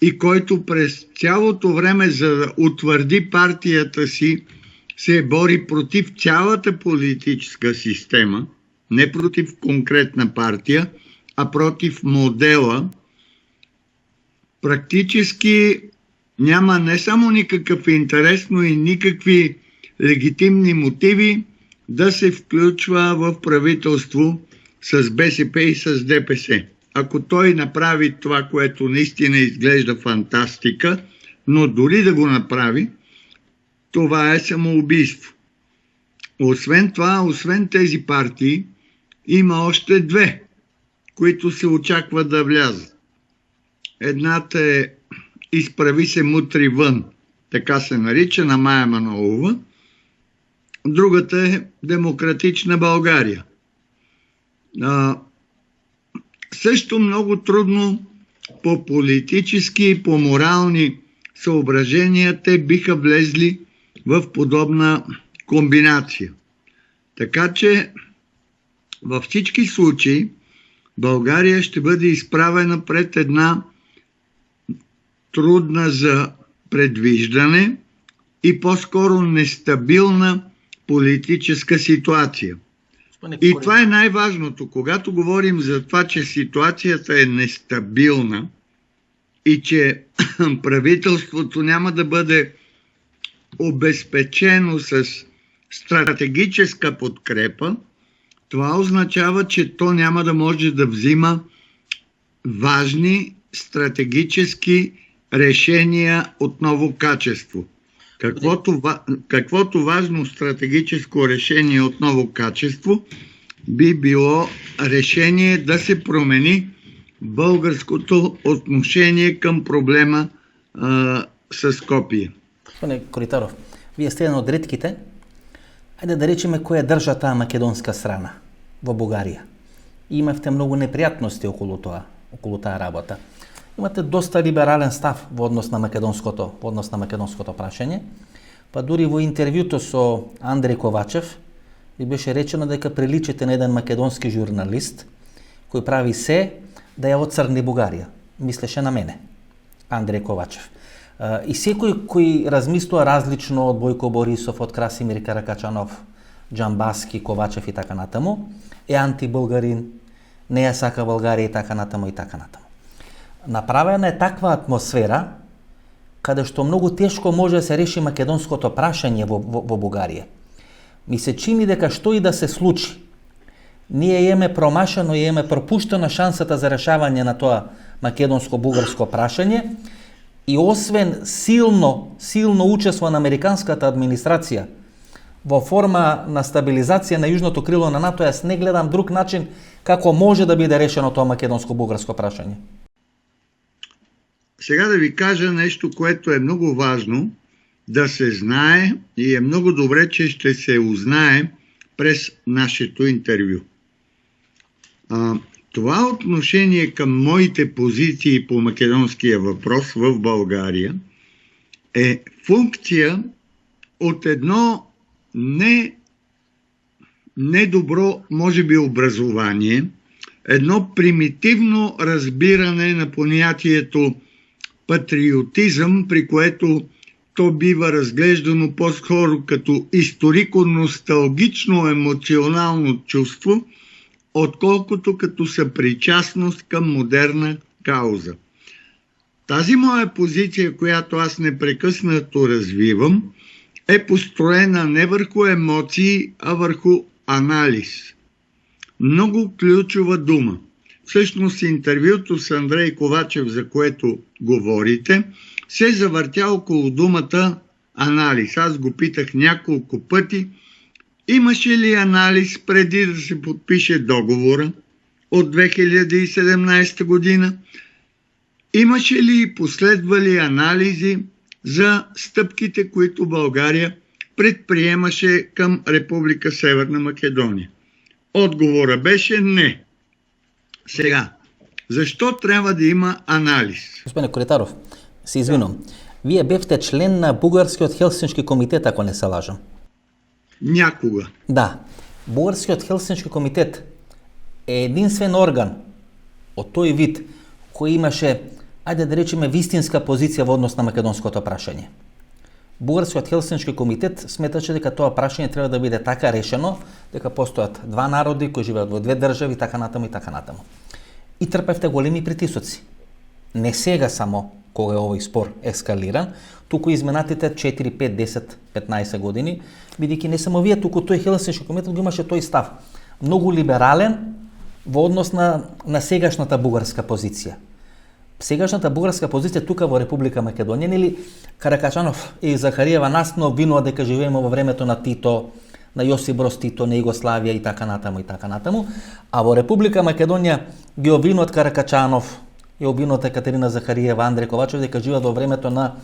и който през цялото време, за да утвърди партията си, се бори против цялата политическа система, не против конкретна партия, а против модела, практически няма не само никакъв интерес, но и никакви легитимни мотиви да се включва в правителство с БСП и с ДПС. Ако той направи това, което наистина изглежда фантастика, но дори да го направи, това е самоубийство. Освен това, освен тези партии, има още 2, които се очакват да влязат. Едната е Изправи се мутри вън, така се нарича, на Мая Манолова. Другата е Демократична България. Също много трудно по политически и по морални съображения те биха влезли в подобна комбинация. Така че във всички случаи България ще бъде изправена пред една трудна за предвиждане и по-скоро нестабилна политическа ситуация. И това е най-важното. Когато говорим за това, че ситуацията е нестабилна и че правителството няма да бъде обезпечено с стратегическа подкрепа, това означава, че то няма да може да взима важни стратегически решения от ново качество. Каквото важно стратегическо решение от ново качество би било решение да се промени българското отношение към проблема с Скопие. Господин Коритаров, вие сте един от редките, айде да речеме, коя държа тази македонска страна в България. И имахте много неприятности около тази работа. Имате доста либерален став в однос на македонското прашање. Па дури во интервјуто со Андреј Ковачев ви беше речено дека приличате на еден македонски журналист кој прави се да ја оцрни Бугарија. Мислеше на мене, Андреј Ковачев. И секој кој размислува различно од Бојко Борисов, од Красимир Каракачанов, Джамбаски, Ковачев и така натаму, е антибулгарин, не ја сака Българија и така натаму и така натаму. Направена е таква атмосфера каде што многу тешко може да се реши македонското прашање во Бугарија. Ми се чини дека што и да се случи, ние имаме промашено и имаме пропуштена шансата за решавање на тоа македонско-бугарско прашање и освен силно учество на американската администрација во форма на стабилизација на јужното крило на НАТО, јас не гледам друг начин како може да биде решено тоа македонско-бугарско прашање. Сега да ви кажа нещо, което е много важно да се знае и е много добре, че ще се узнае през нашето интервю. Това отношение към моите позиции по македонския въпрос в България е функция от едно недобро, може би, образование, едно примитивно разбиране на понятието патриотизъм, при което то бива разглеждано по-скоро като историко-носталгично емоционално чувство, отколкото като съпричастност към модерна кауза. Тази моя позиция, която аз непрекъснато развивам, е построена не върху емоции, а върху анализ. Много ключова дума. Всъщност интервюто с Андрей Ковачев, за което говорите, се завъртя около думата анализ. Аз го питах няколко пъти, имаше ли анализ преди да се подпише договора от 2017 година? Имаше ли последвали анализи за стъпките, които България предприемаше към Република Северна Македония? Отговора беше не. Сега, защо трябва да има анализ? Господине Коритаров, се извинувам. Вие бевте член на Бугарскиот Хелсиншки комитет, ако не се лажам. Някога. Да. Бугарскиот Хелсиншки комитет е единствен орган од тој вид кој имаше, ајде да речеме, вистинска позиција во однос на македонското прашање. Бугарскиот Хелсиншки комитет сметаше дека тоа прашање треба да биде така решено, дека постојат два народи кои живеат во две држави, така натаму и така натаму. И трпевте големи притисоци. Не сега само кога е овој спор ескалиран, туку изминатите 4, 5, 10, 15 години, бидејќи не само вие, туку тој Хелсиншки комитет го имаше тој став. Многу либерален во однос на сегашната бугарска позиција. Сегашната бугарска позиција тука во Република Македонија, нели Каракачанов и Захариева насно обвинува дека живееме во времето на Тито, на Јосип Броз Тито, на Југославија и така натаму, а во Република Македонија ги обвинуваат Каракачанов, ја обвинуваат Екатерина Захариева, Андреј Ковачев дека живеат во времето на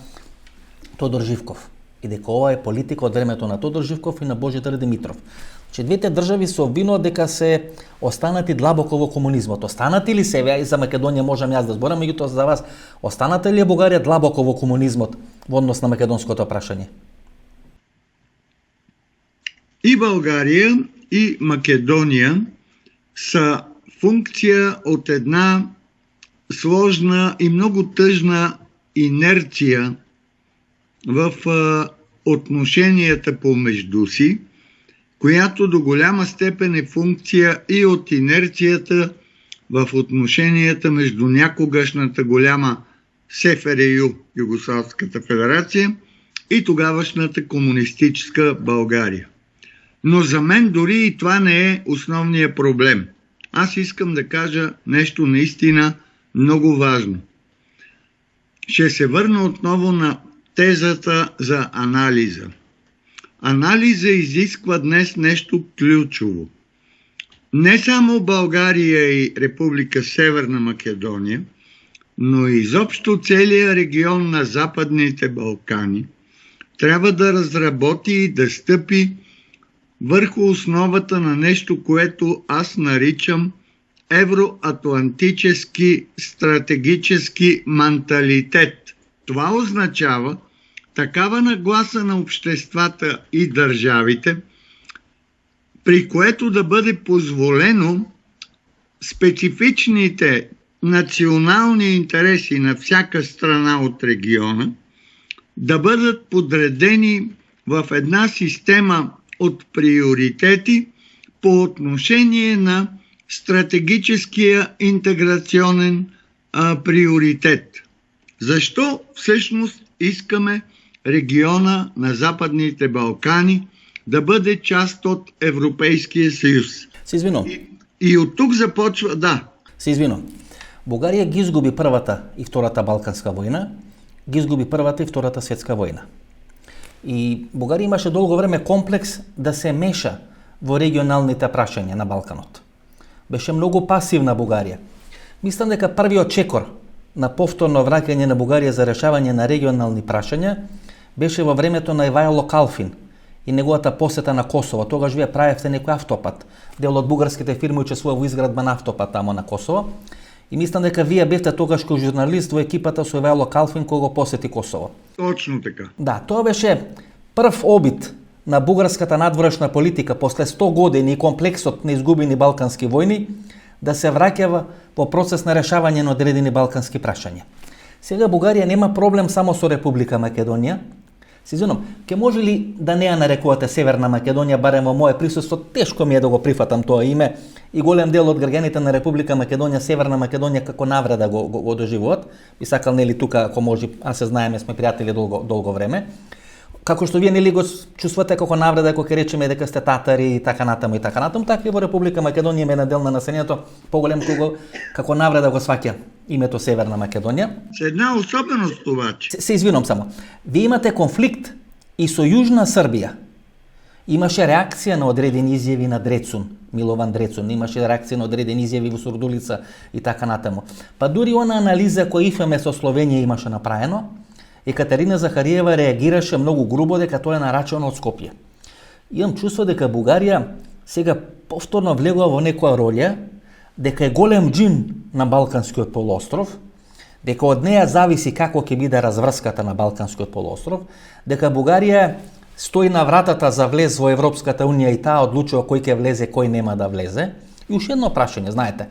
Тодор Живков и дека ова е политика од времето на Тодор Живков и на Божидар Димитров. Че двете држави се обвинуваат дека се останати длабоко во комунизмот. Останати ли се, и за Македонија можам јас да зборам, меѓутоа за вас, останате ли е Бугарија длабоко во комунизмот во однос на македонското прашање? И България, и Македония са функция от една сложна и много тъжна инерция в отношенията помежду си, която до голяма степен е функция и от инерцията в отношенията между някогашната голяма СФРЮ, Югославската федерация, и тогавашната комунистическа България. Но за мен дори и това не е основният проблем. Аз искам да кажа нещо наистина много важно. Ще се върна отново на тезата за анализа. Анализа изисква днес нещо ключово. Не само България и Република Северна Македония, но и изобщо целият регион на Западните Балкани трябва да разработи и да стъпи върху основата на нещо, което аз наричам евроатлантически стратегически менталитет. Това означава такава нагласа на обществата и държавите, при което да бъде позволено специфичните национални интереси на всяка страна от региона да бъдат подредени в една система от приоритети по отношение на стратегическия интеграционен приоритет. Защо всъщност искаме региона на Западните Балкани да бъде част от Европейския съюз? Се извинувам. И от тук започва, да. Се извинувам. Бугария ги изгуби Първата и Втората Балканска война, ги изгуби Първата и Втората светска война. И Бугария имаше дълго време комплекс да се меша во регионалните прашања на Балканот. Беше много пасивна Бугария. Мислам дека првиот чекор на повторно враќање на Бугарија за решавање на регионални прашања беше во времето на Ивајло Калфин и неговата посета на Косово. Тогаш вие правевте некој автопат. Дел од бугарските фирми учествува во изградба на автопат тамо на Косово. И мислам дека вие бевте тогаш кој журналист во екипата со Ивајло Калфин кој го посети Косово. Точно така. Да, тоа беше прв обид на бугарската надворешна политика после 100 години и комплексот на изгубени балкански војни да се враќава по процес на решавање на одредени балкански прашања. Сега Бугарија нема проблем само со Република Македонија. Се извинувам, ке може ли да не ја нарекувате Северна Македонија, барем во мое присуство, тешко ми е да го прифатам тоа име и голем дел од граѓаните на Република Македонија, Северна Македонија како навреда го доживуваат. Би сакал нели тука, ако може, а се знаеме, сме пријатели долго време. Како што вие нели го чувствувате како навреда, ако ќе речеме дека сте татари и така натаму, така и во Република Македонија има еден дел на населението поголем како навреда го сваќа името Северна Македонија. С една особеност обаче. Се извинувам само. Вие имате конфликт и со Јужна Србија. Имаше реакција на одредени изјави на Дрецун, Милован Дрецун, имаше реакција на одредени изјави во Сурдулица и така натаму. Па дури она анализа која ИФМ со Словенија имаше направено, Екатерина Захариева реагираше многу грубо дека тоа е нарачено од Скопје. Имам чувство дека Бугарија сега повторно влегува во некоја роља, дека е голем джин на Балканскиот полуостров, дека од неја зависи како ќе биде разврската на Балканскиот полуостров, дека Бугарија стои на вратата за влез во Европската унија и таа одлучува кој ќе влезе, кој нема да влезе. И уште едно прашање, знаете,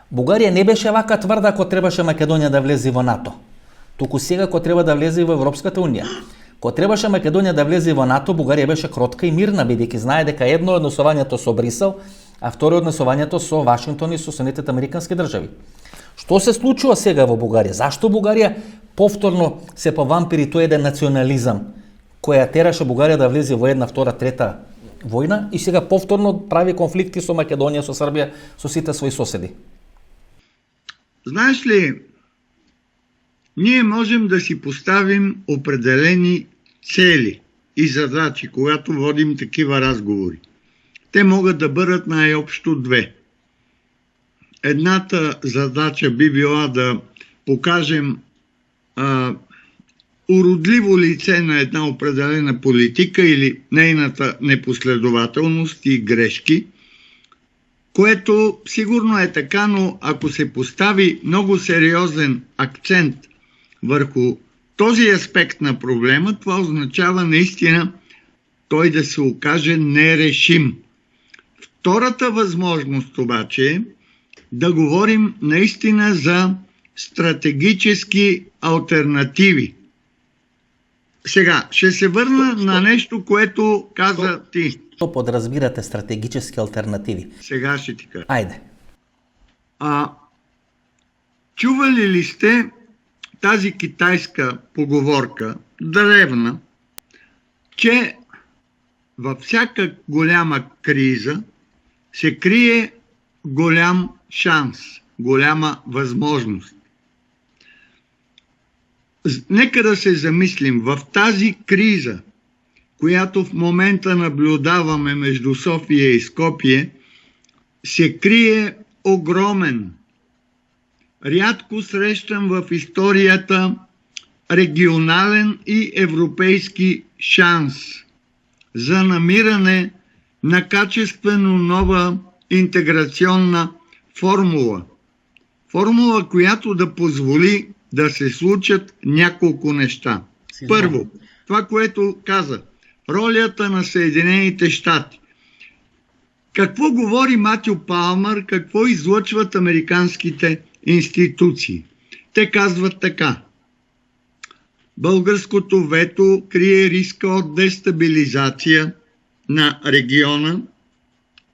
Бугарија не беше вака тврда ако требаше Македонија да влезе во НАТО. Туку сега кога треба да влезе во Европската унија. Кога требаше Македонија да влезе во НАТО, Бугарија беше кротка и мирна, бидејќи знае дека едно е однесувањето со Брисел, а второ е однесувањето со Вашингтон и со Соединетите американски држави. Што се случува сега во Бугарија? Зашто Бугарија повторно се повампири тој еден национализам која тераше Бугарија да влезе во една, втора, трета војна и сега повторно прави конфликти со Македонија, со Србија, со сите своји соседи? Знаеш ли, ние можем да си поставим определени цели и задачи, когато водим такива разговори. Те могат да бъдат най-общо две. Едната задача би била да покажем уродливо лице на една определена политика или нейната непоследователност и грешки, което сигурно е така, но ако се постави много сериозен акцент върху този аспект на проблема, това означава наистина той да се окаже нерешим. Втората възможност обаче е да говорим наистина за стратегически алтернативи. Сега, ще се върна на нещо, което каза ти. Што подразбирате стратегически алтернативи? Сега ще ти кажа. Ајде. Чували ли сте тази китайска поговорка, древна, че във всяка голяма криза се крие голям шанс, голяма възможност? Нека да се замислим, в тази криза, която в момента наблюдаваме между София и Скопие, се крие огромен, рядко срещан в историята регионален и европейски шанс за намиране на качествено нова интеграционна формула. Формула, която да позволи да се случат няколко неща. Първо, това, което каза, ролята на Съединените щати. Какво говори Матю Палмър, какво излъчват американските институции? Те казват така: Българското вето крие риска от дестабилизация на региона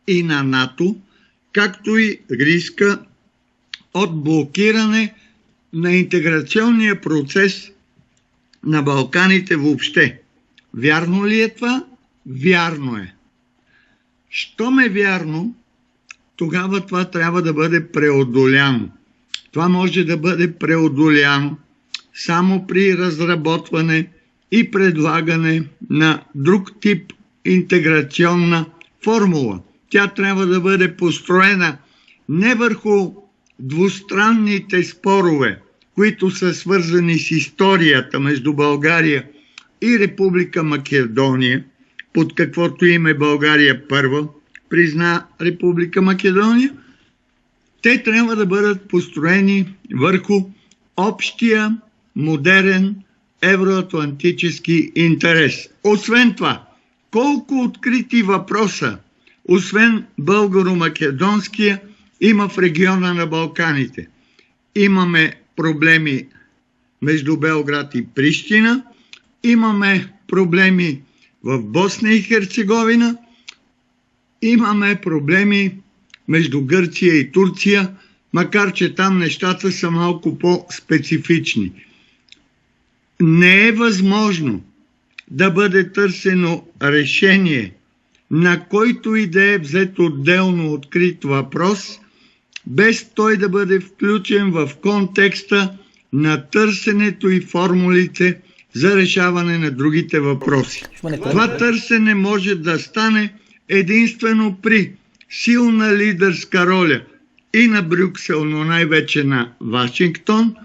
и на НАТО, както и риска от блокиране на интеграционния процес на Балканите въобще. Вярно ли е това? Вярно е. Щом е вярно, тогава това трябва да бъде преодоляно. Това може да бъде преодоляно само при разработване и предлагане на друг тип интеграционна формула. Тя трябва да бъде построена не върху двустранните спорове, които са свързани с историята между България и Република Македония, под каквото име България първа призна Република Македония. Те трябва да бъдат построени върху общия модерен евроатлантически интерес. Освен това, колко открити въпроса, освен българо-македонския, има в региона на Балканите? Имаме проблеми между Белград и Прищина, имаме проблеми в Босна и Херцеговина, имаме проблеми между Гърция и Турция, макар че там нещата са малко по-специфични. Не е възможно да бъде търсено решение, на който и да е взет отделно открит въпрос, без той да бъде включен в контекста на търсенето и формулите за решаване на другите въпроси. Това търсене може да стане единствено при силна лидерска роля и на Брюксел, но най-вече на Вашингтон,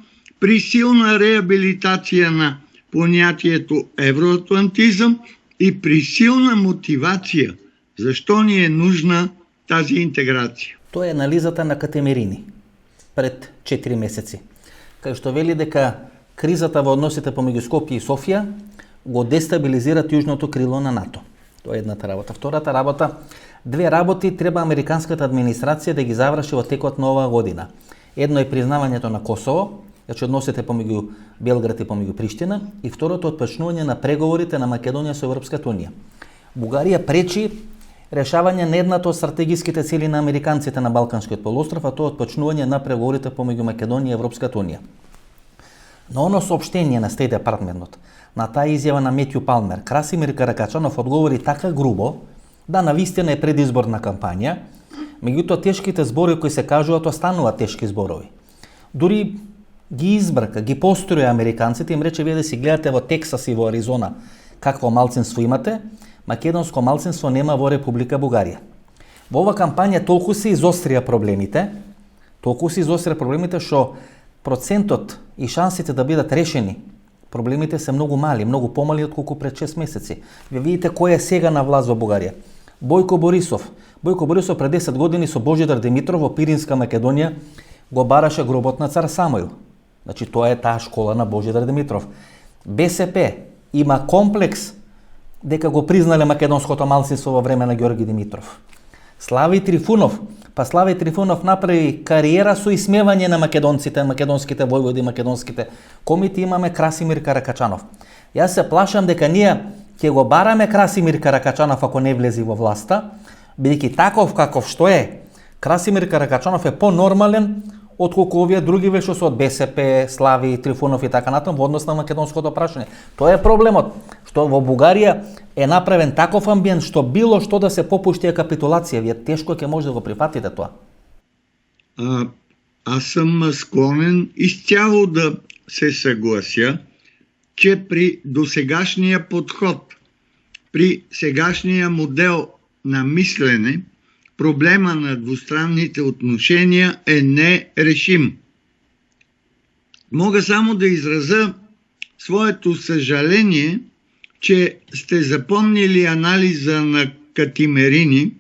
при силна реабилитация на понятието евроатлантизъм и при силна мотивация защо ни е нужна тази интеграция. Тоа е анализата на Катемерини пред 4 месеци, кај што вели дека кризата во односите помеѓу Скопје и Софија го дестабилизират јужното крило на НАТО. Тоа е едната работа. Втората работа, две работи треба американската администрација да ги заврши во текот на оваа година. Едно е признавањето на Косово, значи односите помеѓу Белград и помеѓу Приштина, и второто отпочнување на преговорите на Македонија со Европската унија. Бугарија пречи решавање на едната од стратегиските цели на американците на Балканскиот полуостров, а тоа отпочнување на преговорите помеѓу Македонија и Европската унија. На оно соопштение на Стейт Департментот, на таа изјава на Метју Палмер, Красимир Каракачанов одговори така грубо да навистина е предизборна кампања, меѓутоа тешките зборови кои се кажуваат остануваат тешки зборови. Дури ги избрка, ги построја американците, им рече: вие да си гледате во Тексас и во Аризона какво малцинство имате, македонско малцинство нема во Република Бугарија. Во ова кампања толку се изострија проблемите, што процентот и шансите да бидат решени проблемите се многу мали, многу помали отколку пред 6 месеци. Вие видите кој е сега на власт во Бугарија. Бојко Борисов пред 10 години со Божидар Димитров во Пиринска Македонија го бараше гробот на цар Самуил. Значи тоа е таа школа на Божидар Димитров. БСП има комплекс дека го признале македонското малцинство во време на Ѓорги Димитров. Слави Трифунов направи кариера со исмевање на македонците, македонските војводи, македонските комити. Имаме Красимир Каракачанов. Јас се плашам дека ние ќе го бараме Красимир Каракачанов ако не влези во власта, бидејќи таков каков што е, Красимир Каракачанов е по-нормален отколку овие други што се од БСП, Слави Трифунов и така натаму во однос на македонското прашање. Тоа е проблемот, што во Бугарија е направен таков амбиент што било што да се попушти капитулација. Вие тешко ќе може да го прифатите тоа. Аз съм склонен изцяло да се съглася, че при досегашния подход, при сегашния модел на мислене, проблема на двустранните отношения е нерешим. Мога само да изразя своето съжаление, че сте запомнили анализа на Катемерини,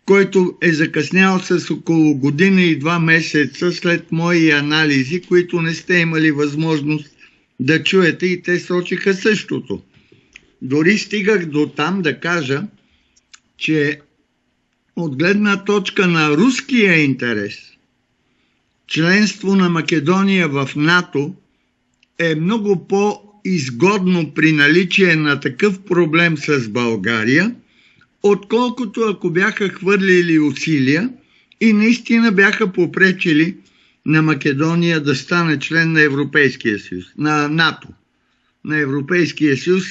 който е закъснял с около година и 2 месеца след мои анализи, които не сте имали възможност да чуете, и те сочиха същото. Дори стигах до там да кажа, че от гледна точка на руския интерес, членство на Македония в НАТО е много по по-изгодно при наличие на такъв проблем с България, отколкото ако бяха хвърлили усилия и наистина бяха попречили на Македония да стане член на Европейския съюз, на НАТО. На Европейския съюз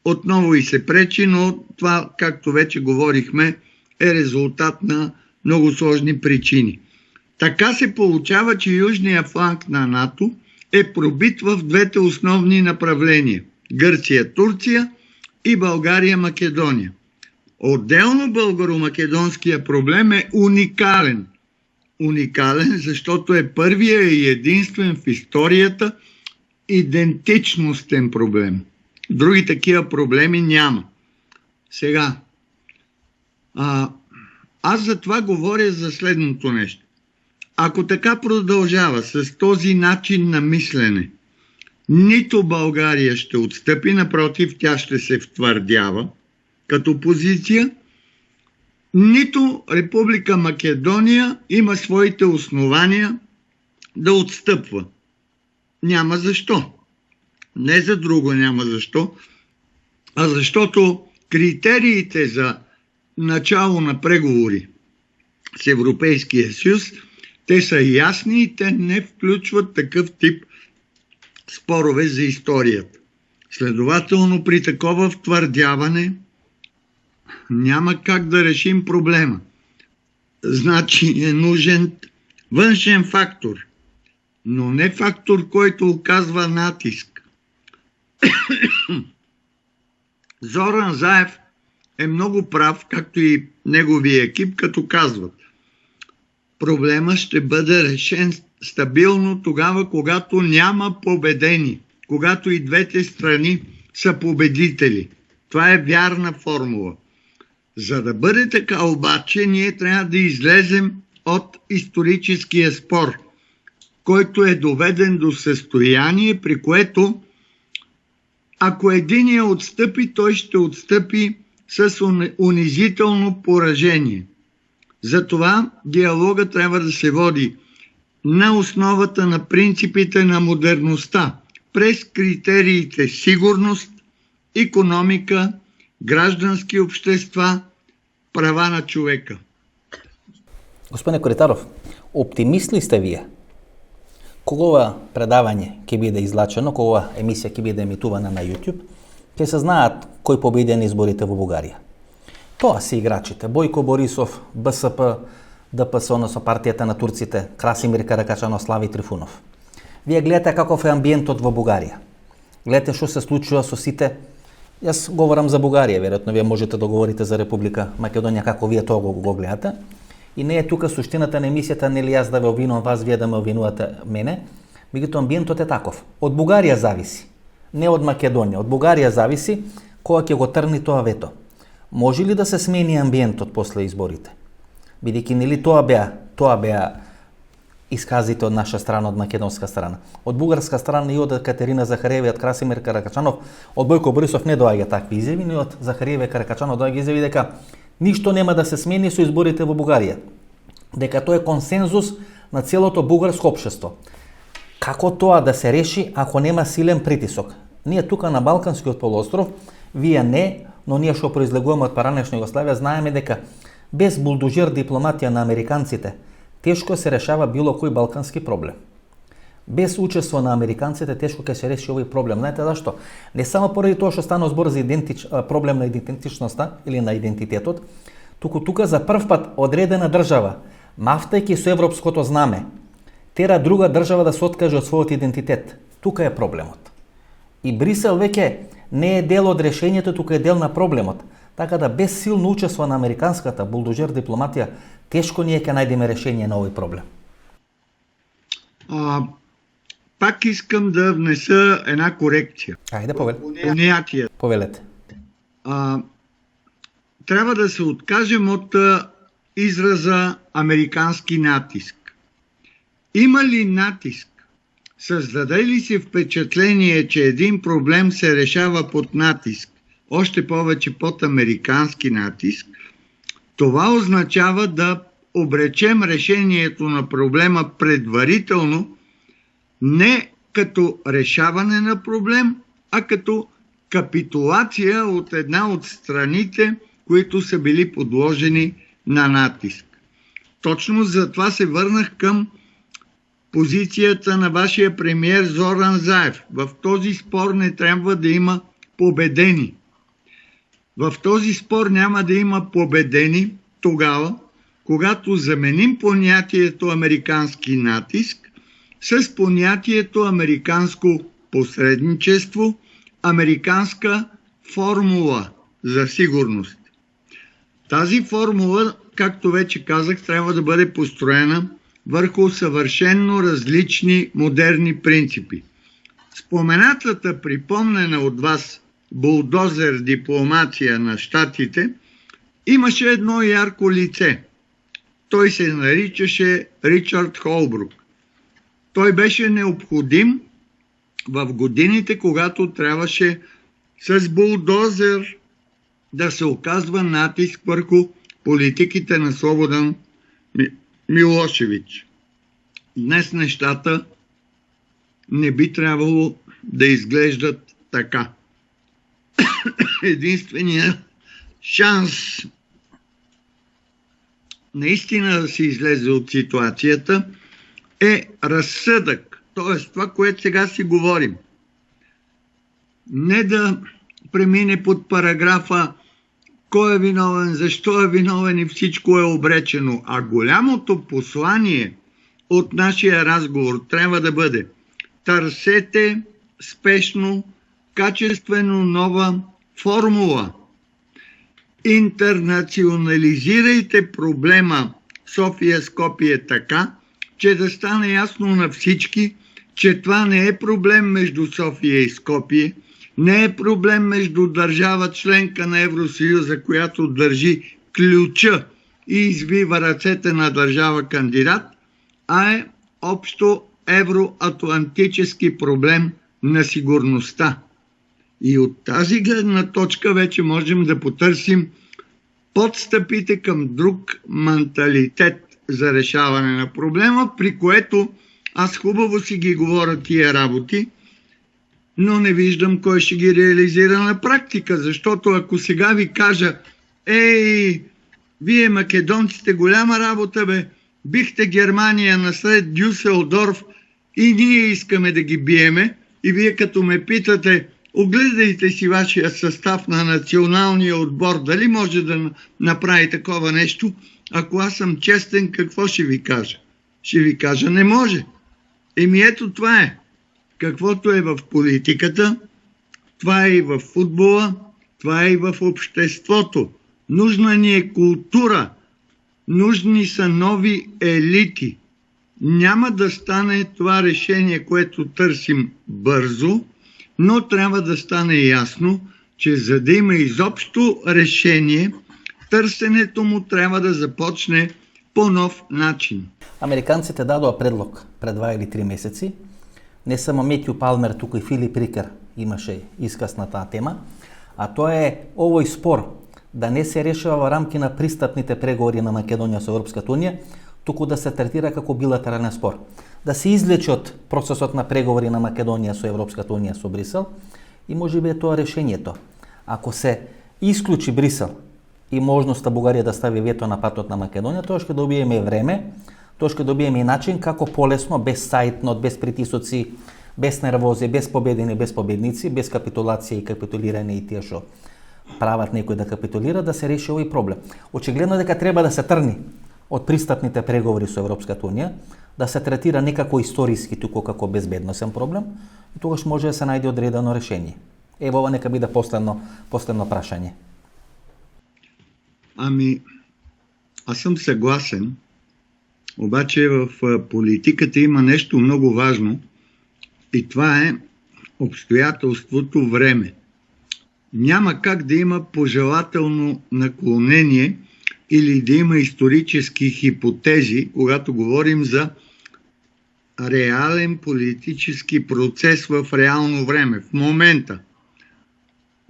отново и се пречи, но това, както вече говорихме, е резултат на много сложни причини. Така се получава, че южният фланг на НАТО е пробит в двете основни направления – Гърция-Турция и България-Македония. Отделно българо-македонския проблем е уникален. Уникален, защото е първия и единствен в историята идентичностен проблем. Други такива проблеми няма. Сега, аз за това говоря за следното нещо. Ако така продължава с този начин на мислене, нито България ще отстъпи, напротив, тя ще се втвърдява като позиция, нито Република Македония има своите основания да отстъпва. Няма защо. Не за друго няма защо, а защото критериите за начало на преговори с Европейския съюз, те са ясни и те не включват такъв тип спорове за историята. Следователно, при такова втвърдяване няма как да решим проблема. Значи е нужен външен фактор, но не фактор, който оказва натиск. Зоран Заев е много прав, както и неговия екип, като казват: проблемът ще бъде решен стабилно тогава, когато няма победени, когато и двете страни са победители. Това е вярна формула. За да бъде така обаче, ние трябва да излезем от историческия спор, който е доведен до състояние, при което ако единия отстъпи, той ще отстъпи с унизително поражение. Затова диалога трябва да се води на основата на принципите на модерността, през критериите сигурност, икономика, граждански общества, права на човека. Господине Коритаров, оптимист ли сте вие? Кога предавање ќе биде излачено, кога емисија ќе биде емитувана на YouTube, ќе се знаат кој победи на изборите во Бугарија. Тоа се играчите. Бојко Борисов, БСП, ДПС, односно партијата на турците, Красимир Каракачанов, Слави Трифунов. Вие гледате каков е амбиентот во Бугарија. Гледате што се случува со сите. Јас говорам за Бугарија, веројатно вие можете да говорите за Република Македонија како вие тоа го гледате. И не е тука суштината на емисијата, нели јас да ве обвинувам вас, вие да ме обвинувате мене. Меѓутоа амбиентот е таков. Од Бугарија зависи, не од Македонија. Од Бугарија зависи кога ќе го трни тоа вето. Може ли да се смени амбиентот после изборите? Бидејќи нели тоа беа исказите од наша страна, од македонска страна. Од бугарска страна и од Катерина Захариева и од Красимир Каракачанов, од Бојко Борисов не доаѓа такви изјави, но од Захариева и Каракачанов доаѓа изјави дека ништо нема да се смени со изборите во Бугарија. Дека тоа е консензус на целото бугарско општество. Како тоа да се реши ако нема силен притисок? Ние тука на Балканскиот полуостров, вие не, но ние што произлегуваме од поранешна Југославија, знаеме дека без булдожер дипломатија на американците тешко се решава било кој балкански проблем. Без учество на американците тешко ќе се реши овој проблем. Знаете зашто? Не само поради тоа што стана збор за проблем на идентичноста или на идентитетот, туку тука за прв пат одредена држава, мафтајќи со европското знаме, тера друга држава да се откаже од својот идентитет. Тука е проблемот. И Брисел веќе не е дел од решењето, тука е дел на проблемот. Така да без силно учество на американската булдожер дипломатија, тешко ние ќе најдеме решение на овој проблем. Пак искам да внеса една корекција. Ајде, Понятие. Повелете. Трябва да се откажем от израза американски натиск. Има ли натиск? Създаде ли се впечатление, че един проблем се решава под натиск, още повече под американски натиск? Това означава да обречем решението на проблема предварително не като решаване на проблем, а като капитулация от една от страните, които са били подложени на натиск. Точно затова се върнах към позицията на вашия премиер Зоран Заев. В този спор не трябва да има победени. В този спор няма да има победени тогава, когато заменим понятието американски натиск с понятието американско посредничество, американска формула за сигурност. Тази формула, както вече казах, трябва да бъде построена върху съвършенно различни модерни принципи. Споменатата, припомнена от вас булдозер дипломация на щатите, имаше едно ярко лице. Той се наричаше Ричард Холбрук. Той беше необходим в годините, когато трябваше с булдозер да се оказва натиск върху политиките на Слободан Милошевич. Днес нещата не би трябвало да изглеждат така. Единственият шанс наистина да се излезе от ситуацията е разсъдък, т.е. това, което сега си говорим. Не да премине под параграфа кой е виновен, защо е виновен и всичко е обречено, а голямото послание от нашия разговор трябва да бъде: търсете спешно, качествено нова формула. Интернационализирайте проблема София-Скопие така, че да стане ясно на всички, че това не е проблем между София и Скопие, не е проблем между държава членка на Евросъюза, която държи ключа и извива ръцете на държава кандидат, а е общо евроатлантически проблем на сигурността. И от тази гледна точка вече можем да потърсим подстъпите към друг менталитет за решаване на проблема, при което аз хубаво си ги говоря тия работи, но не виждам кой ще ги реализира на практика, защото ако сега ви кажа: ей, вие македонците, голяма работа бе, бихте Германия насред Дюселдорф и ние искаме да ги биеме, и вие като ме питате: огледайте си вашия състав на националния отбор, дали може да направи такова нещо, ако аз съм честен, какво ще ви кажа? Ще ви кажа: не може. Еми ето това е. Каквото е в политиката, това е и в футбола, това е и в обществото. Нужна ни е култура, нужни са нови елити. Няма да стане това решение, което търсим, бързо, но трябва да стане ясно, че за да има изобщо решение, търсенето му трябва да започне по нов начин. Американците дадоа предлог пред 2 или 3 месеци. Не само Метју Палмер, туку и Филип Рикер имаше исказ на таа тема, а тоа е овој спор да не се решава во рамки на пристапните преговори на Македонија со Европската унија, туку да се третира како билатерален спор. Да се извлече од процесот на преговори на Македонија со Европската унија со Брисел и можеби е тоа решението. Ако се исклучи Брисел и можноста Бугарија да стави вето на патот на Македонија, тоа ќе добиеме време, тоа ќе добиеме и начин како полесно, без сајтно, без притисоци, без нервози, без победени, без победници, без капитулација и капитулирање и тие што прават некој да капитулира, да се реши овој проблем. Очигледно дека треба да се трни од пристапните преговори со Европската унија, да се третира не како историски, туку како безбедносен проблем, и тогаш може да се најде одредено решение. Ево ова нека биде последно прашање. Ами, аз съм съгласен, обаче в политиката има нещо много важно и това е обстоятелството време. Няма как да има пожелателно наклонение или да има исторически хипотези, когато говорим за реален политически процес в реално време. В момента.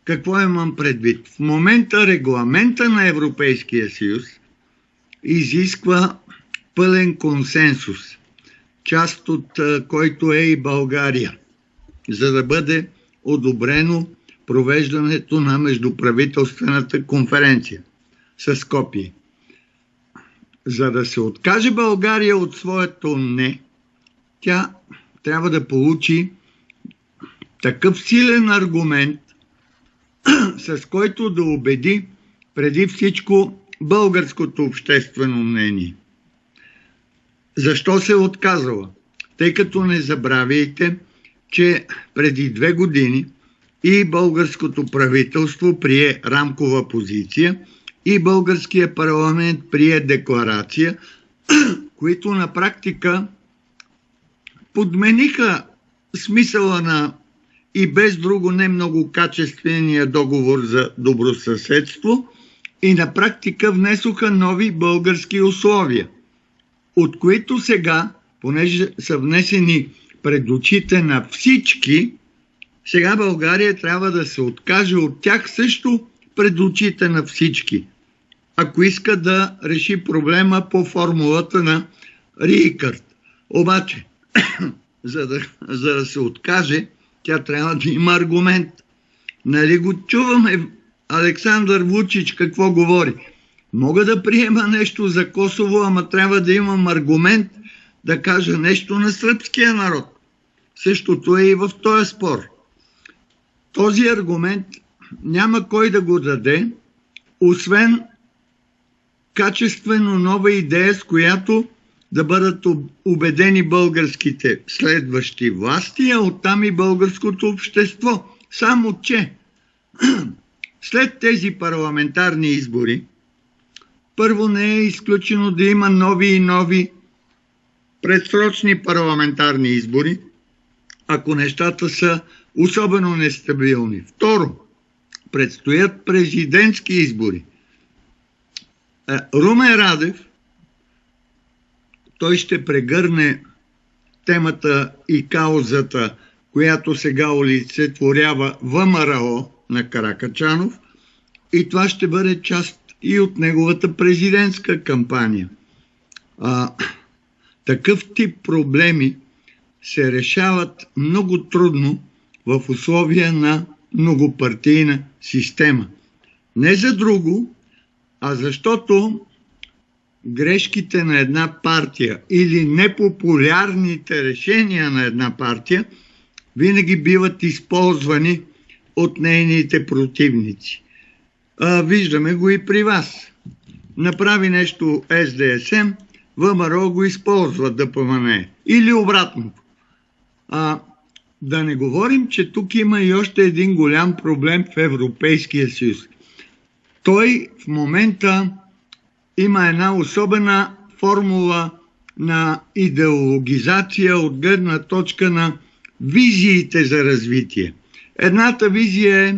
Какво имам предвид? В момента регламента на Европейския съюз изисква пълен консенсус. част от който е и България, за да бъде одобрено провеждането на междуправителствената конференция с Скопие. За да се откаже България от своето не, тя трябва да получи такъв силен аргумент, с който да убеди преди всичко българското обществено мнение. Защо се е отказала? Тъй като не забравяйте, че преди 2 години и българското правителство прие рамкова позиция и българския парламент прие декларация, които на практика подмениха смисъла на и без друго не много качествения договор за добросъседство и на практика внесоха нови български условия, от които сега, понеже са внесени пред очите на всички, сега България трябва да се откаже от тях също пред очите на всички, ако иска да реши проблема по формулата на Рикърт. Обаче, за да се откаже, тя трябва да има аргумент. Нали го чуваме Александър Вучич какво говори? Мога да приема нещо за Косово, ама трябва да имам аргумент да кажа нещо на сръбския народ. Същото е и в този спор. Този аргумент няма кой да го даде, освен качествено нова идея, с която да бъдат убедени българските следващи власти, а оттам и българското общество. Само че след тези парламентарни избори, първо не е изключено да има нови и нови предсрочни парламентарни избори, ако нещата са особено нестабилни. Второ, предстоят президентски избори. Румен Радев, той ще прегърне темата и каузата, която сега олицетворява ВМРО на Каракачанов, и това ще бъде част и от неговата президентска кампания. Такъв тип проблеми се решават много трудно в условия на многопартийна система. Не за друго, а защото грешките на една партия или непопулярните решения на една партия винаги биват използвани от нейните противници. Виждаме го и при вас. Направи нещо СДСМ, ВМРО го използва ДПМНЕ. Или обратното. Да не говорим, че тук има и още един голям проблем в Европейския съюз. Той в момента има една особена формула на идеологизация от гледна точка на визиите за развитие. Едната визия е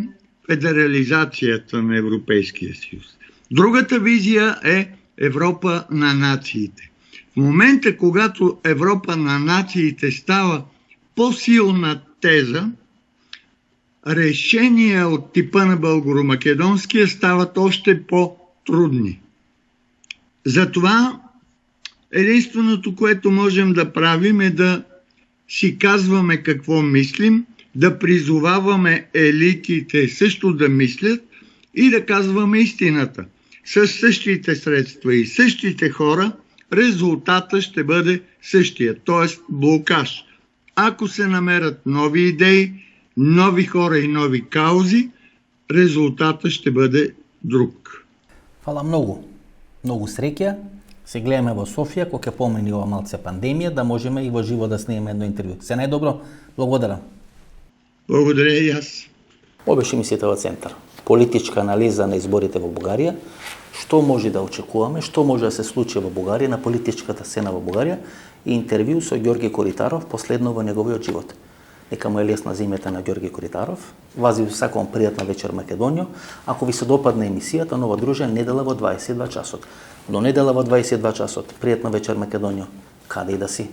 федерализацията на Европейския съюз. Другата визия е Европа на нациите. В момента, когато Европа на нациите става по-силна теза, решения от типа на българо-македонския стават още по-трудни. Затова единственото, което можем да правим, е да си казваме какво мислим, да призоваваме елитите също да мислят и да казваме истината. С същите средства и същите хора резултата ще бъде същия, т.е. блокаж. Ако се намерят нови идеи, нови хора и нови каузи, резултата ще бъде друг. Hvala mnogo. Много среќа. Се гледаме во Софија, кога ќе помени ова малце пандемија, да можеме и во живо да снимаме едно интервју. Се најдобро. Благодарам. Благодаря и аз. Ова беше емисијата во Центар. Политичка анализа на изборите во Бугарија, што може да очекуваме, што може да се случи во Бугарија, на политичката сцена во Бугарија, и интервју со Ѓорги Коритаров, последно во неговиот живот. Нека му е лесна зимета на Ѓорги Коритаров. Вас ви сакувам пријатна вечер Македонија. Ако ви се допадне емисијата, нова дружа недела во 22 часот. До недела во 22 часот. Пријатна вечер Македонија. Каде и да си.